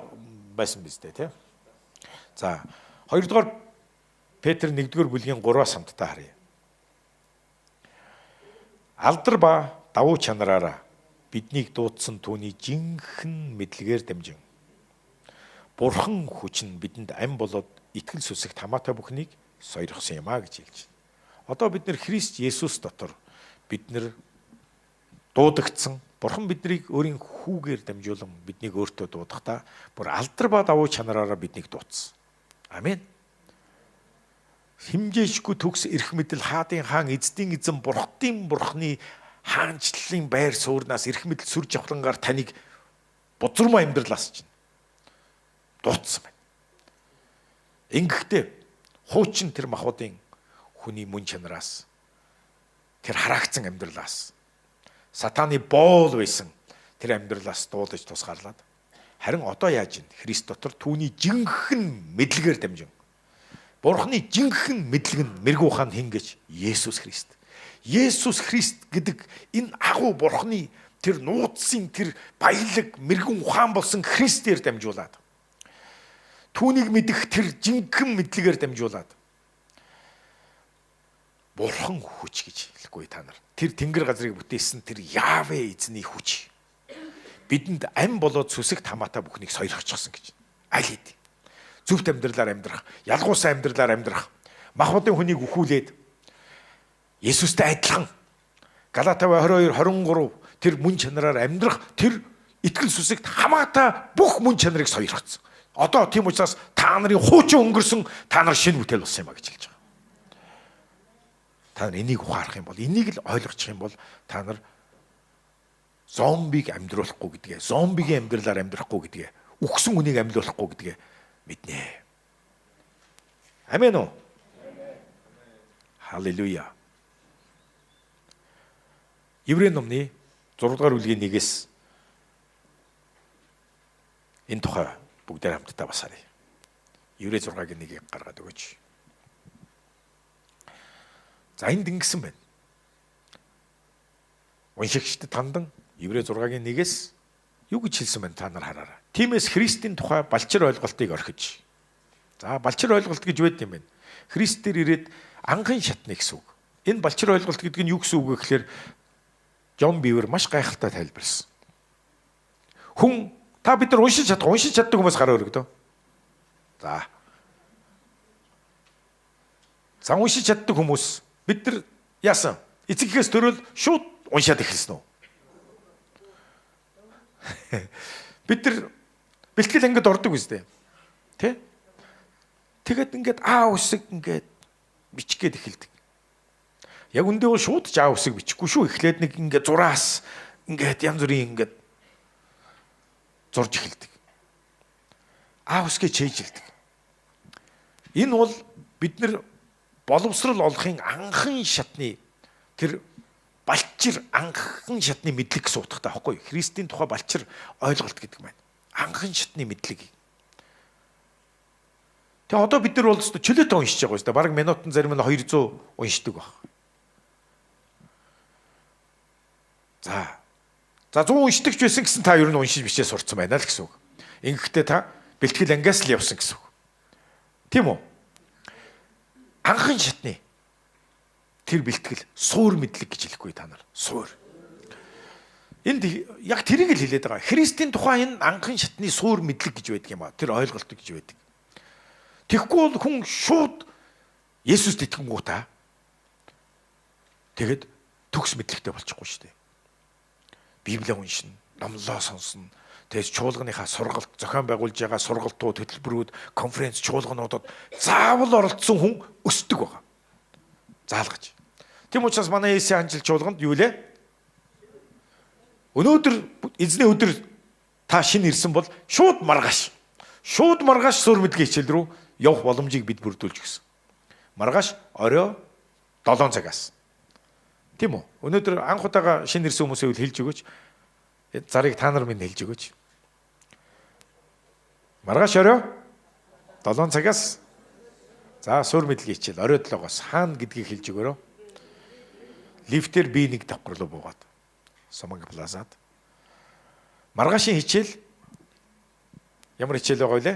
байсан биз дээ, тийм. За 2 дугаар Петр 1-р бүлгийн 3-аас хамтдаа харъя. Алдар ба давуу чанараараа биднийг дуудсан түүний жинхэнэ мэдлэгээр дамжин Бурхан хүч нь бидэнд ам болоод итгэл сүсэгт хамаатай бүхнийг сойрхсон юм а гэж хэлж байна. Одоо бид нэр Христ Есүс дотор бид нэр дуудагдсан. Бурхан биднийг өөрийн хүүгээр дамжуулан биднийг өөртөө дуудахдаа бүр алдар ба давуу чанараараа биднийг дуудсан. Амен. Химжээшгүй төгс эрх мэдэл хаадын хаан эздийн эзэн Бурханы хаанчлалын байр суурнаас эрх мэдэл сүр жавхлангаар таныг бузармаа амьдралаас чинь дуудсан байна. Ингэхдээ хуучин тэр махбодын хүний мөн чанараас тэр хараагдсан амьдралаас сатаны боол байсан тэр амьдралаас дуудаж тусгаарлаад харин одоо яаж ийн Христ дотор түүний жинхэнэ мэдлэгээр дамжин Бурханы жинхэнэ мэдлэг нь мэрэгүү ухаанд хингэж Есүс Христ. Есүс Христ гэдэг энэ агуу Бурханы тэр нууцсын тэр баялаг мэрэгэн ухаан болсон Христээр дамжуулаад түүнийг мэдэх тэр жинхэнэ мэдлэгээр дамжуулаад Бурхан хүч гэж хэлэхгүй та нар. Тэр тэнгэр газрыг бүтээсэн тэр Яавэ эзний хүч бидэнд ам болоод сүсэгт хамаатай бүхнийг сойрхочихсон гэж. Аль хэдийн зөвхт амьдралаар амьдрах, ялгуурсан амьдралаар амьдрах, махбодын хүнийг өхүүлээд Есүстэй адилхан Галатаа 22:23 тэр мөн чанараар амьдрах тэр итгэл сүсэгт хамаатай бүх мөн чанарыг сойрхоцсон. Одоо тийм учраас та нарын хуучин өнгөрсөн та нар шинэ бүтээл болсон юм а гэж хэлж байгаа. Та нар энийг ухаарах юм бол, энийг л ойлгочих юм бол та нар зомбиг амьдруулахгүй гэдгээ, зомбигийн амьдралаар амьдрахгүй гэдгээ, үхсэн хүнийг амьдруулахгүй гэдгээ мэднэ. Амен уу? Халелуя. Еврей номны 6 дугаар бүлгийн 1-ээс энэ тухай бүгдээр хамтдаа бас харъя. Еврей 6-гийн 1-ийг гаргаад өгөөч. За энд ингэсэн байна. Уншигчдад тандан Еврей 6-гийн 1-ээс юу гэж хэлсэн байна та нар хараарай. Тиймээс Христийн тухай балчир ойлголтыг орхиж. За балчир ойлголт гэж байдаг юм байна. Христээр ирээд анхын шатны гэсэн үг. Энэ балчир ойлголт гэдэг нь юу гэсэн үг вэ гэхээр Жон Бивер маш гайхалтай тайлбарласан. Хүн та бид нар уншиж чаддаг хүмүүс гараа өргөдөө. За уншиж чаддаг хүмүүс бид нар яасан? Эцэгхээс төрөл шууд уншаад эхэлсэн үү? Бид нар бэлтгэл ангид ордог үстэй. Тэ? Тэгэд ингээд А үсэг ингээд бичгээд эхэлдэг. Яг үндэ бол шууд А үсэг бичихгүй шүү. Эхлээд нэг ингээд зураас ингээд янз бүрийн ингээд зурж эхэлдэг. А үсгээ чэйжилдэг. Энэ бол бид нар боловсрал олохын анхан шатны тэр балчир анхан шатны мэдлэг гэсэн утгатай аахгүй. Христийн тухай балчир ойлголт гэдэг маань анхан шатны мэдлэг. Тэгээ одоо бид нар бол чөлөөтэй уншиж байгаа юм шүү дээ. Бараг минутын зарим нь 200 уншдаг баг. За 100 уншдаг ч байсан гэсэн та ер нь уншиж бичээ сурцсан байна л гэсэн үг. Ингэхдээ та бэлтгэл ангиас л явсан гэсэн үг. Тийм үү? Анхан шатны тэр бэлтгэл суур мэдлэг гэж хэлэхгүй та нар. Суур. Энд яг тэрийг л хэлээд байгаа. Христийн тухай энэ анхан шатны суур мэдлэг гэж байдаг юм аа. Тэр ойлголт гэж байдаг. Тэгэхгүй бол хүн шууд Есүст итгэнгүүтаа тэгэд төгс мэдлэгтэй болчихгүй шүү дээ. Библийг уншина, номлоо сонсно. Тэгээс чуулганыхаа сургалт, зохион байгуулж байгаа сургалтууд, хөтөлбөрүүд, конференц, чуулгануудад заавал оролцсон хүн өсдөг байгаа. Заалгаж. Тийм учраас манай Есүсийн анжил чуулганд юу лээ? Өнөөдөр эзний өдөр та шинэ ирсэн бол шууд маргааш сур мэдлэгийн хичээл рүү явах боломжийг бид бүрдүүлж гисэн. Маргааш орой 7 цагаас. Тийм үү? Өнөөдөр анх удаага шинэ ирсэн хүмүүсээ хэлж өгөөч. Зарыг та нар минь хэлж өгөөч. Маргааш орой 7 цагаас за сур мэдлэгийн хичээл орой 7-оос хаана гэдгийг хэлж өгөөрэй. Лифтээр би нэг давхар руу буугаад. Сомонг плазад. Маргаашийн хичээл ямар хичээл байгаа вэ?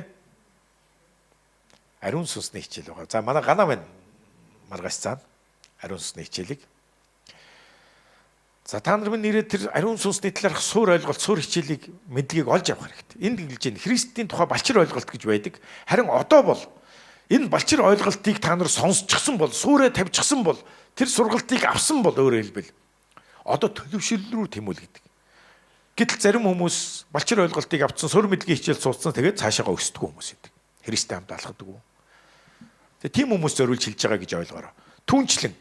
Ариун сүнсний хичээл байгаа. За манай ганаа байна. Маргааш цаана ариун сүнсний хичээлийг. За та нар минь нэрээ тэр ариун сүнсний талаарх суур ойлголт, суур хичээлийг мэдлэгийг олж авах хэрэгтэй. Энд хэлж байна. Христийн тухай балчир ойлголт гэж байдаг. Харин одоо бол энэ балчир ойлголтыг та нар сонсчихсан бол, суурэ тавьчихсан бол, тэр сургалтыг авсан бол өөрөөр хэлбэл одоо төлөвшөл рүү тэмүүлэгдэг. Гэтэл зарим хүмүүс балчир ойлголтыг авсан, сур мэдлэгийн хичээл суудсан тэгээд цаашаага өсдөг хүмүүс байдаг. Христтэй хамт алхадаг. Тэгээ тийм хүмүүс зориулж хэлж байгаа гэж ойлгоорой. Түүнчлэн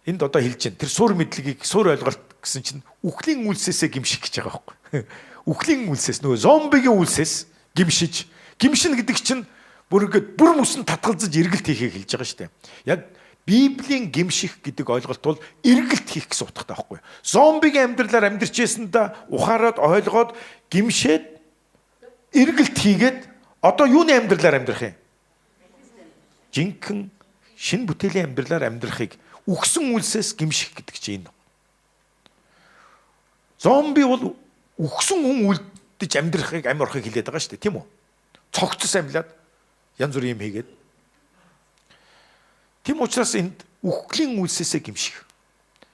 энд одоо хэлж байна. Тэр сур мэдлэгийг сур ойлголт гэсэн чинь үхлийн үлсээсээ гимших гэж байгаа байхгүй. Үхлийн үлсээс нөгөө зомбигийн үлсээс гимшин гэдэг чинь бүр мөсөн татгалзаж эргэлт хийхийг хэлж байгаа шүү дээ. Яг Библийн гимших гэдэг ойлголт бол эргэлт хийх гэсэн утгатай байхгүй. Зомбигийн амьдралаар амьдарчээсэндээ ухаарад ойлгоод гимшээд эргэлт хийгээд одоо юуны амьдралаар амьдрах юм? Жинхэнэ шин бүтээлийн амьдралаар амьдрахыг үхсэн үлсээс гимших гэдэг чинь энэ. Зомби бол үхсэн хүн үлдэж амьдрахыг амь орохыг хэлээд байгаа шүү дээ, тийм үү? Цогцос амьлаад янз бүрийн юм хийгээд. Тийм учраас энд үхлийн үлсээсээ гимших.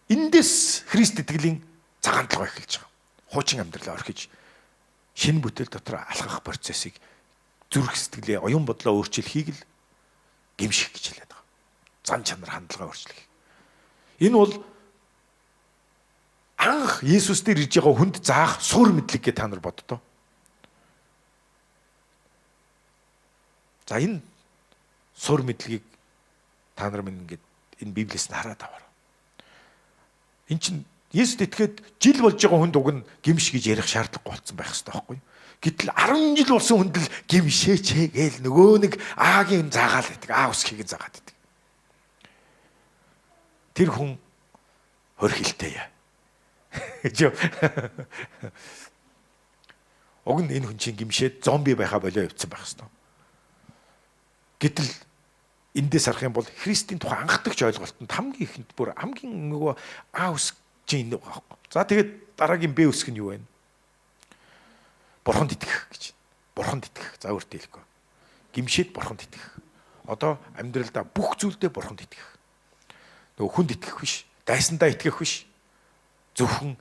Эндээс Христ итгэлийн цагаан толгой эхэлж байгаа. Хуучин амьдралаа орхиж шинэ бүтээл дотор алхах процессыг зүрх сэтгэлээ, оюун бодлоо өөрчлөхийг л гимших гэж хэлээд байгаа. Зан чанар хандлага өөрчлөх. Энэ бол анх Есүс дээр ирж байгаа хүнд заах сур мэдлэг гэж та нар боддоо. За энэ сур мэдлэгийг та нар минь ингээд энэ Библиэс нь хараад аваарай. Эн чинь Есүст итгээд жил болж байгаа хүнд уг нь гимш гэж ярих шаардлагагүй болсон байх хэрэгтэй байхгүй юу? Гэтэл 10 жил болсон хүнд л гимшээч гээл нөгөө нэг Аагийн заагаал байдаг. Аа үсхийг заагаад байдаг. Тэр хүн хорхилтэй яа. Уг нь энэ хүн чинь гимшээд зомби байхаа болоо явцсан байх хэрэгтэй. Гэтэл эндээс харах юм бол Христийн тухай анхдагч ойлголтод хамгийн ихэнд бүр хамгийн нөгөө А үсг чинь энэ байгаа байхгүй. За тэгээд дараагийн Б үсг нь юу вэ? Бурханд итгэх гэж. Бурханд итгэх. За өөртөө хэлэхгүй. Гимшээд бурханд итгэх. одоо амьдралдаа бүх зүйлдээ бурханд итгэх. Нөгөө хүнд итгэх биш, дайсандаа итгэх биш. Зөвхөн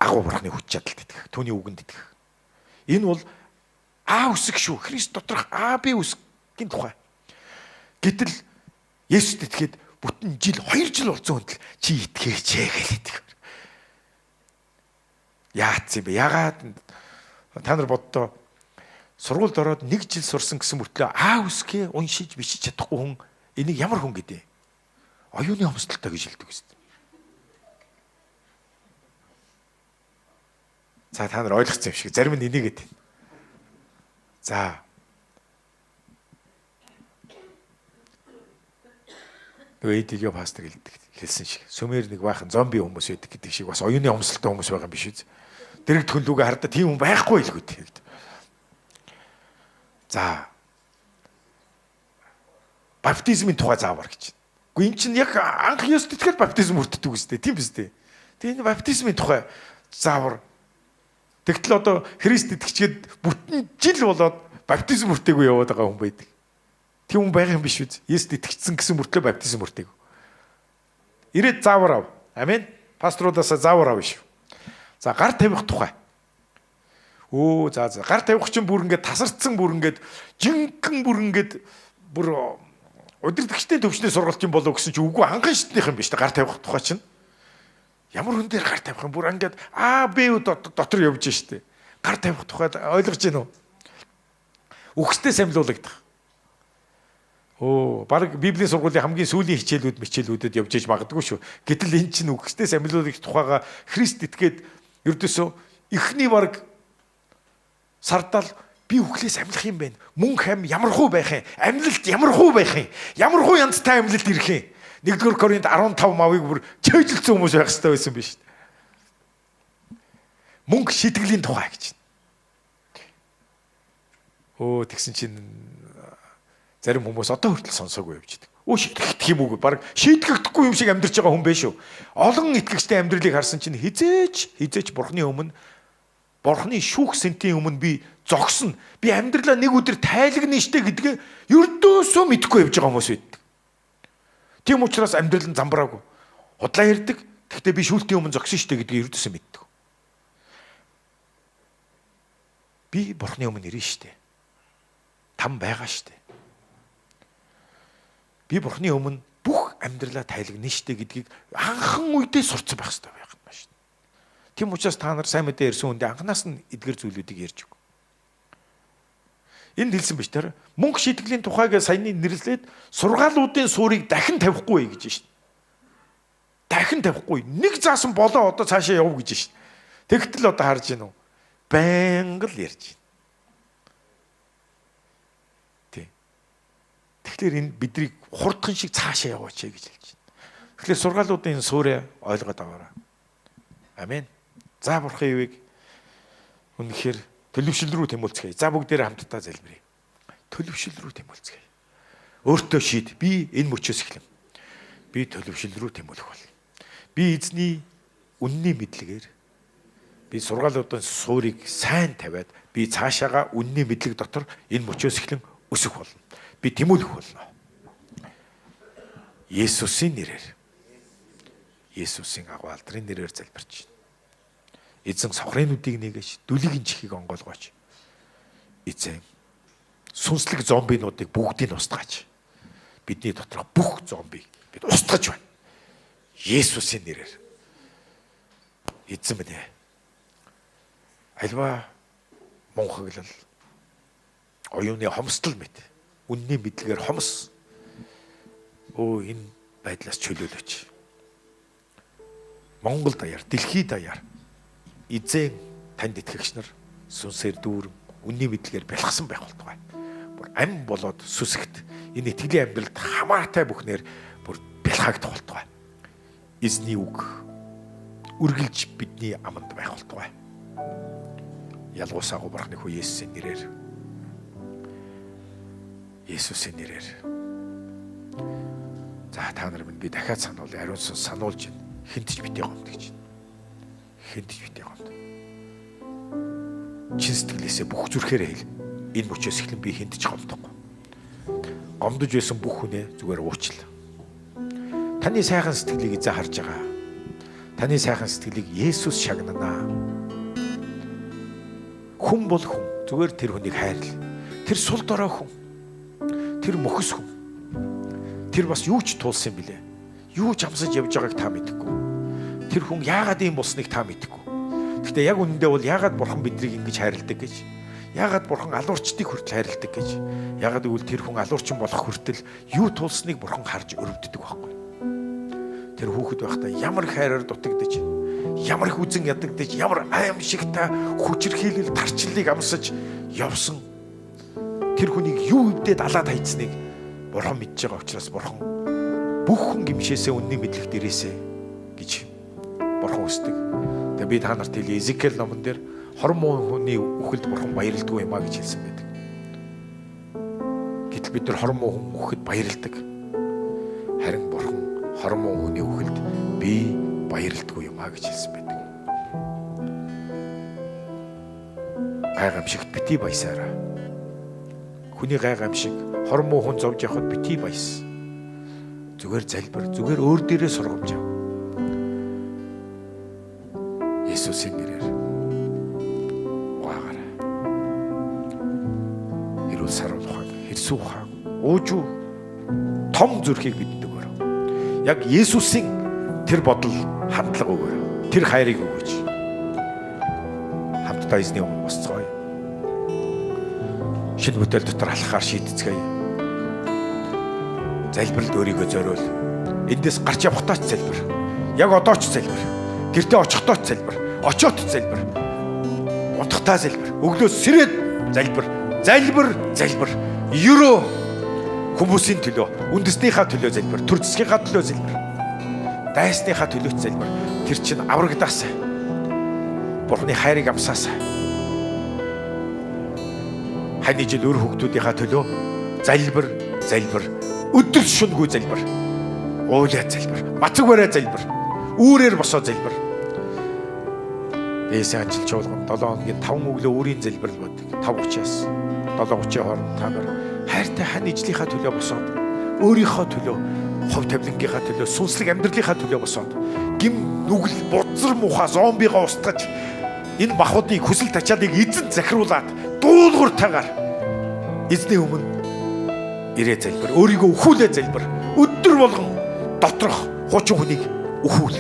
агуу бурханы хүч чадалд итгэх, түүний үгэнд итгэх. Энэ бол үсэг шүү. Христ доторх би үсгийн тухай. Гэтэл Есүст итгэхэд бүтэн жил 2 жил болсон хүндэл чи итгэж гэж итгэв. Яац юм бэ? Ягаад та нар боддоо сургуульд ороод 1 жил сурсан гэсэн мөртлөө үсгээ уншиж бичиж чадахгүй хүн энийг ямар хүн гэдэг? Оюуны хомсдолтой гэж хэлдэг үстэй. За та нар ойлгоцсон юм шиг зарим нь энийг гэдэг. За Эдигээ пастор хэлсэн шиг сүмээр нэг баахан зомби хүмүүс байдаг гэдэг шиг бас оюуны хомсдолтой хүмүүс байгаа юм биш үү? Дэрэг төлөвгөө хардаа тийм хүн байхгүй л гэдэг. За баптизмын тухай заавар гэж. Гэхдээ эн чинь яг анх Есүст итгэхэд баптизм хүртдэг үстэй тийм биз дээ. Тэгээ энэ баптизмын тухай заавар. Тэгтэл одоо Христ итгэжгээд бүтэн жил болоод баптизм хүртээгүй яваад байгаа хүн байдаг. Тийм хүн байгаа юм биш үү? Есүст итгэжсэн гэсэн мөртлөө баптизм хүртээг. Ирээд заавар ав. Амен. Пасторудаас заавар ав шүү. За гар тавих тухай. За гар тавих чинь бүр ингээд тасарцсан бүр ингээд жинхэнэ бүр ингээд бүр удирдагчдын төвчний сургалтын болов гэсэн чи үгүй анхан шатных юм биш үү? Гар тавих тухай чинь. Ямар хүн дээр гар тавих юм бүр ингээд Б дотор явж штэ. Гар тавих тухай ойлгож байна уу? Үхсдээ самлуулагдах. Бараг Библийн сургуулийн хамгийн сүүлийн хичээлүүдэд явж иж магадгүй шүү. Гэтэл эн чинь үхсдээ самлуулах тухайга Христ итгээд ердөөсөө эхний бараг сардаал би үхлээс амьлах юм байна. Мөнх ам ямар хуу байх юм? Амьлалт ямар хуу байх юм? Ямар хуу янзтай амьлалт ирэх юм? 1-р Коринт 15 мавыг бүр чөйжлцсэн хүмүүс байх хэрэгтэй байсан биз дээ. Мөнх шитгэлийн тухай гэж. Тэгсэн чинь зарим хүмүүс одоо хүртэл сонсоогүй явж байдаг. Шийтгэх юм уу? Бараг шийтгэхдэггүй юм шиг амьдарч байгаа хүн байх шүү. Олон итгэгчтэй амьдралыг харсан чинь хизээч бурхны өмнө бурхны шүүх сэнтийн өмнө би зогсно. Би амьдралаа нэг өдөр тайлагна штэ гэдгээ ердөөсөө мэдэхгүй явж байгаа хүмүүс байдаг. Тийм учраас амьдрал нь замбраагүй. Худлаа ярьдаг. Гэхдээ би шүүлтийн өмнө зогсон штэ гэдгийг ердөөсөө мэддэг. Би бурхны өмнө ирнэ штэ. Там байгаа штэ. Би бурхны өмнө бүх амьдралаа тайлагна штэ гэдгийг анхан үедээ сурцсан байх хэрэгтэй байх юм шүү. Тийм учраас та нар сайн мэдээ ирсэн үндэ анханаас нь эдгэр зүйлүүдийг ярьж өг. Энд хэлсэн биш тэр мөнх шитгэлийн тухайг саяны нэрлээд сургаалуудын суурийг дахин тавихгүй гэж шин. Дахин тавихгүй. Нэг заасан болоо одоо цаашаа яв гэж шин. Тэгтэл одоо харж гин үү? Байнга л ярьж байна. Тэгэхээр энэ биднийг хурдхан шиг цаашаа яваач гэж хэлж байна. Тэгэхээр сургаалуудын суурь ойлгоод аваарай. Амен. За бурхан ивэг үнэхээр төлөвшил рүү тэмүүлцгээе. За бүгдээрээ хамтдаа залбирая. Төлөвшил рүү тэмүүлцгээе. Өөртөө шийд. Би энэ мөчөөс эхлэв. Би төлөвшил рүү тэмүүлэх бол. Би эзний үнний мэдлэгээр би сургаалуудын суурийг сайн тавиад би цаашаага үнний мэдлэг дотор энэ мөчөөс эхлэн өсөх болно. Би тэмүүлэх болно. Есүсийн нэрээр. Есүсийн агуу алдрын нэрээр залбирч байна. Эзэн сохрын нүдийг нэгэж, дүлгийн чихийг онгойлгооч. Эзэн сүнслэг зомбинуудыг бүгдийг устгаач. Бидний доторх бүх зомбиг бид устгаж байна. Есүсийн нэрээр. Эзэн минь ээ. Альва мунхаглал оюуны хомсдол мэт. Үнний мэдлэгээр хомс. Энэ байдлаас чөлөөлөөч. Монгол даяар, дэлхийд даяар эзэн танд итгэгч нар сүнсээр дүүрэн үнний мэдлэгээр бэлгсэн байх болтугай. Бүр ам болоод сүсэгт энэ итгэлийн амьдралд хамаатай бүхнээр бүр бэлхаагдах болтугай. Эзний үг үргэлж бидний аманд байх болтугай. Ялгуусаагүй бурхны хүү Есүсийн нэрээр. Есүсийн нэрээр. За та нар минь би дахиад сануулъя. Ариун сүнс сануулж байна. Хинтж битээ гомд гэж. Хинтж битээ гомд. Чин сэтгэлээсээ бүх зүрхээрээ хэл. Энэ мөчөөс эхлэн би хинтж гомдохгүй. гомдож байсан бүх хүнээ зүгээр уучлаа. Таны сайхан сэтгэлийг эзэн харж байгаа. Таны сайхан сэтгэлийг Есүс шагнана. Хүн бол хүн. Зүгээр тэр хүнийг хайрл. Тэр сул дорой хүн. Тэр мөхс хүн. Тэр бас юу ч туулсан юм блэ. Юу ч амсаж явж байгааг та мэдэхгүй. Тэр хүн яагаад ийм болсныг та мэдэхгүй. Гэхдээ яг үнэндээ бол яагаад бурхан биднийг ингэж хайрладаг гэж, яагаад бурхан алуурчдыг хүртэл хайрладаг гэж, яагаад гэвэл тэр хүн алуурчин болох хүртэл юу тулсныг бурхан харж өрөвддөг байхгүй. Тэр хүүхэд байхдаа ямар хайраар дутагдаж, ямар их үзэн ядагдаж, ямар аимшигтай хүчирхийлэл тарчлалыг амсаж явсан тэр хүнийг юу өвдөд алаад хайцсныг бурхан мэдж байгаа учраас бурхан бүх хүн гимшээсээ үнний мэдлэгт ирээсэ гэж бурхан хүсдэг. Тэгээ би та нарт хэлье, Изекиэл номон дээр хормоо хүний үхэлд бурхан баярлдаггүй юмаа гэж хэлсэн байдаг. Гэтэл бид нар хормоо хүн үхэхэд баярлдаг. Харин бурхан хормоо хүний үхэлд би баярлдаггүй юмаа гэж хэлсэн байдаг. Гай гамшигт бити баясаараа. Хүний гай гамшиг хормоо хүн зовж явахад бити баяс. Зүгээр залбир, зүгээр өөр дээрээ сургамж ав. Есүсийн нэрээр угаагаарай. Эрүүл саруул ухаан, хэрсүү ухаан, уужуу том зүрхийг бидэнд өгөөрэй. Яг Есүсийн тэр бодол хандлага өгөөрэй. Тэр хайрыг өгөөч. Хамтдаа эзний өмнө босцгоё. Шинэ бүтээл дотор алхахаар шийдэцгээе. Залбиралд өөрийгөө зориул. Эндээс гарч явахдаа ч залбир. Яг одоо ч залбир. Гэртээ очихдоо ч залбир. Очоод ч залбир. Утгатаа залбир. Өглөө сэрээд залбир. Залбир. Ерөө хүмүүсийн төлөө, үндэснийхаа төлөө залбир. Төр засгийнхаа төлөө залбир. Дайсныхаа төлөө залбир. Тэр чинь аврагдаасаа. Бурхны хайрыг амсаасаа. Хань жил өр хүүхдүүдийнхаа төлөө залбир. Өдөр шөнөгүй залбир. Уулаа залбир. Мацаг барай залбир. Үүрээр босоо залбир. Дээсээ ажил чуулган 7 хоногийн 5 өглөө өөрийн залбирал бодог. 5:30-аас 7:30 хооронд та нар хайртай хань ижлийнхаа төлөө босоод, өөрийнхөө төлөө, хов тавилангийнхаа төлөө, сүнслэг амьдралынхаа төлөө босоод, гим нүгэл будзар муухай зомбигаа устгаж, энэ махуудыг хүсэл тачаалыг эзэн захируулад дуулууртайгаар эзний өмнө ирээ залбир. Өөрийгөө өхүүлээ залбир. Өдөр болгон доторх хуучин хүнийг өхүүл.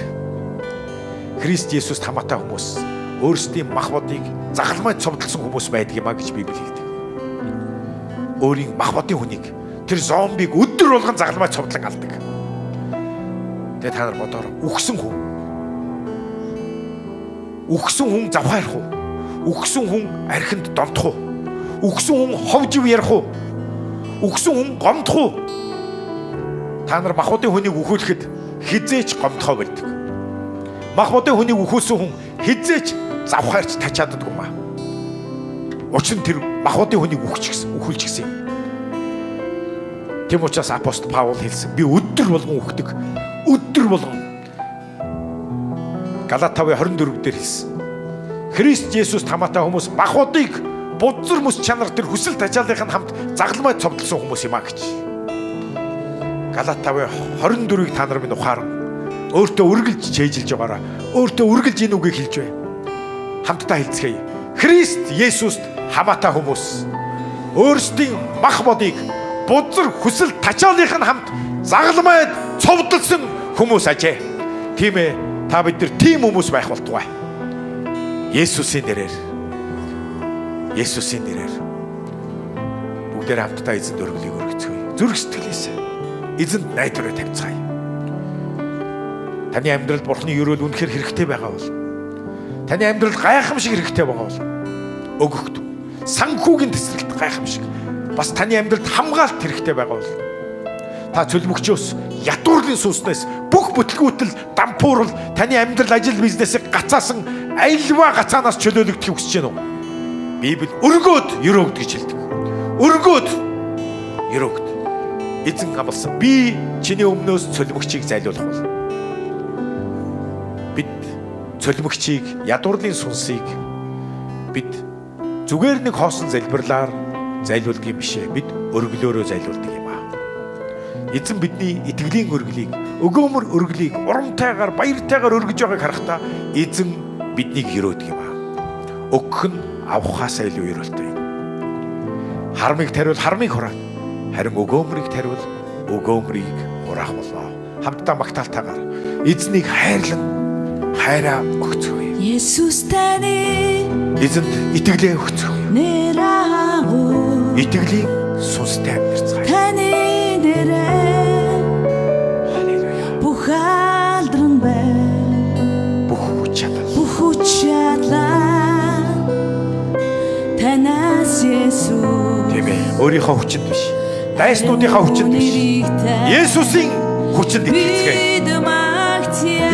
Христ Есүст хамаатай хүмүүс өөрсдийн мах бодыг загалмайд цовдлсон хүмүүс байдаг юм а гэж Библи хэлдэг. Өөрийн мах бодын хүнийг, тэр зомбиг өдөр болгон загалмайд цовдлон алдаг. Тэгээ та нар бодоор үхсэн хүн завхаарах уу? Үхсэн хүн архинд донтох уу? Үхсэн хүн ховжив ярих уу? Үхсэн хүн гомдох уу? Та нар мах бодын хүнийг үхүүлэхэд хизээч гомдохоо болдог. Мах бодын хүнийг үхүүлсэн хүн хизээч завхаарч тачааддаг юм аа. Учир нь тэр мах бодын хүнийг үхүүлж гисэн юм. Тэм учраас апостол Паул хэлсэн. Би өдөр болгон үхдэг. Өдөр болгон. Галат 5:24 дээр хэлсэн. Христ Есүст хамаатай хүмүүс мах бодыг будзар мэс чанар тэр хүсэл тачааллын хамт загалмай цовдлсон хүмүүс юм а гэж. Галат 5:24-ийг та нар минь ухаарна. Өөртөө үргэлж чэйжилж байгаараа. Өөртөө үргэлж энэ үгийг хэлж бай. Хамтдаа хэлцгээе. Христ Есүст хамаатай хүмүүс өөрсдийн мах бодыг будзар хүсэл тачааллын хамт загалмайд цовдлсон хүмүүс ажээ. Тийм ээ. Та бид нар тийм хүмүүс байх болтугай. Есүсийн нэрээр. Бүгдээр хамтдаа эзэнд өргөлийг өргөцгөөе. Зүрх сэтгэлээсээ эзэнд найдвараа тавьцгаая. Таны амьдралд Бурхны өрөөл үнэхээр хэрэгтэй байгаа бол, таны амьдралд гайхамшиг хэрэгтэй байгаа бол өгөхт. Санхүүгийн тесрэлт гайхамшиг. Бас таны амьдралд хамгаалт хэрэгтэй байгаа бол та цөлмөгчөөс, ятуурлын сүнснээс бүх бүтлгүүтэл дампуурал таны амьдрал, ажил, бизнесийг гацаасан альва гацаанаас чөлөөлөгдөхийг хүсэж байна уу? Библи өргөөд ерөөгд гэж хэлдэг. Өргөөд ерөөгд. Эзэн амласан. Би чиний өмнөөс цөлмөгчийг зайлуулах бол. Бид цөлмөгчийг, ядуурлын сүнсийг бид зүгээр нэг хоосон залбирлаар зайлуулдаг юм бишээ. Бид өргөлөөрөө зайлуулдаг юм аа. эзэн бидний итгэлийн өргөлийг, өгөөмөр өргөлийг урамтайгаар, баяртайгаар өргөж байгааг харахтаа эзэн биднийг хөрөөдөг юм аа. Өгөх нь авахаасаа илүү ёроолтой. Хармыг тариул хармыг хураах, харин өгөөмрийг тариул өгөөмрийг хураах болно. Хамтдаа магтаалтайгаар эзнийг хайрлан хайраа өгцгөөе. Есүс таны эзэнд итгэлээ өгцгөөе. нэр агуу Итгэлийн сүнстэй амьдарцгаая. таны нэрээр Халелуя. бүх алдран байна. Бүх хүч чадал, Бүх хүч чадлаа танаас Есүс. тийм ээ. Өөрийнхөө хүчинд биш, дайснуудынхаа хүчинд биш, Есүсийн хүчинд итгэцгээе.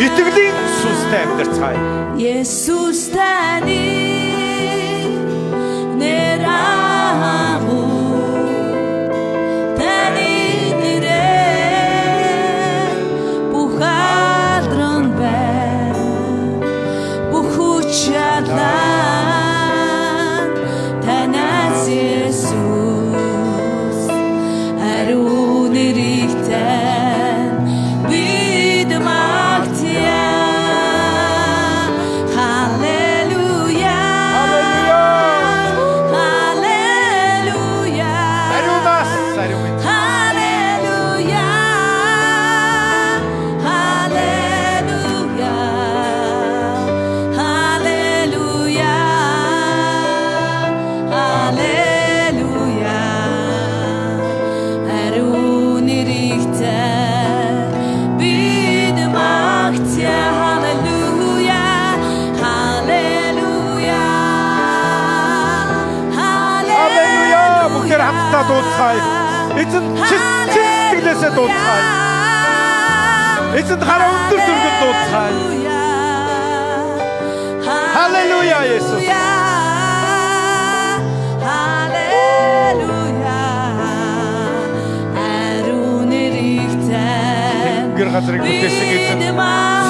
Итгэлийн сүнстэй амьдарцгаая. Есүс таны нэр агуу таны нэрээр бүх алдран байна. Бүх хүч чадлаа танаас Есүс. Ариун нэрийгтэн бид магтъя. Халелуя. Халелуя. Ариунаас ариун. Халелуя. Халелуя. Халелуя. Халелуя. Ариун нэрийгтэн бид магтъя. Халелуя. Халелуя. Халелуя. Бүгдээр хамтдаа дуудцгаая. Эзэн чин сэтгэлээсээ дуудцгаая. Эзэнд хараа өндөр дүргэн дуудцгаая. Халелуя, Есүс. Халелуя. Ариун нэрийгтэн Гэр газрыг бүтээсэн эзэн бид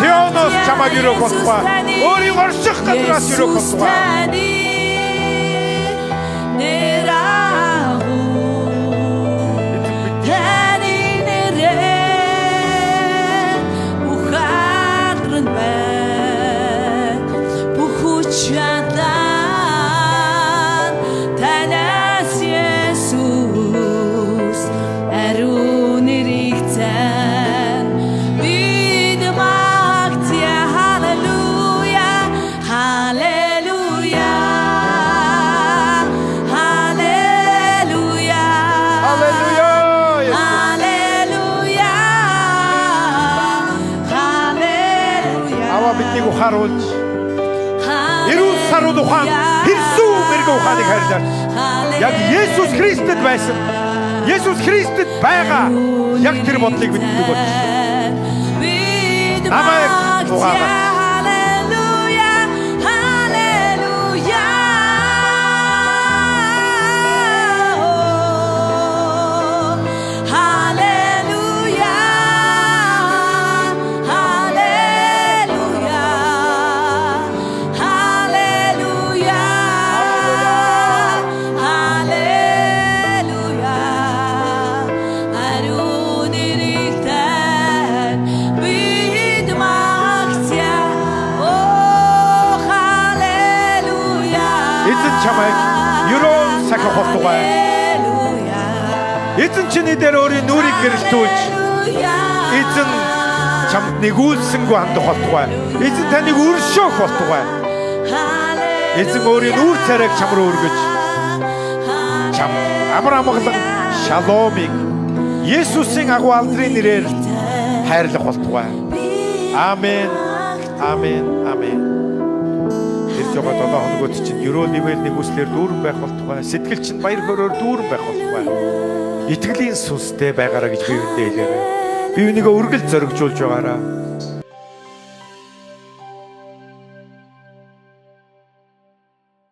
Сионоос чамайг өрөөх болтугай. Өөрийн орших газраас өрөөх болтугай. нэр агуу таны нэрээр бүх алдран байна. Бүх хүч чадлаа танаас Есүс. Ариун нэрийгтэн бид магтъя. Халелуя. Халелуя. Халелуя. Халелуя, Есүс. Халелуя. Халелуя. Аваа биднийг ухааруулж, эрүүл сарууд ухаан, хэрсүү мэрэгэн ухааныг харьлаач. Яг Есүс Христэд байсан. Есүс Христэд байгаа. Яг тэр бодлыг бидэнд өгөөч. Намайг угаагач. Халелуя. Халелуя. Халелуя. Халелуя. Халелуя. Халелуя. Ариун нэрийгтэн бид магтъя. О, халелуя. Эзэн чамайг ерөөн сахих болтугай. Халелуя. Эзэн чиний дээр өөрийн нүрийг гэрэлтүүлж, эзэн чамд нэгүүлсэнгүй хандах болтугай. Эзэн таныг өршөөх болтугай. Эзэн өөрийн үр царайг чам руу өргөж, чам амар амгалан шаломыг Есүсийн агуу алдрын нэрээр хайрлах болтугай. Амен. Амен. Амен. Ирж байгаа 7 хоногуд чинь ерөөл нэвэл нэгүслэр дүүрэн байх болтугай. Сэтгэл чинь баяр хөөрөөр дүүрэн байх болтугай. Итгэлийн сүнстэй байгаараа гэж би үүндээ хэлээрэй. Би үүнийгээ үргэлж зоригжуулж байгаараа.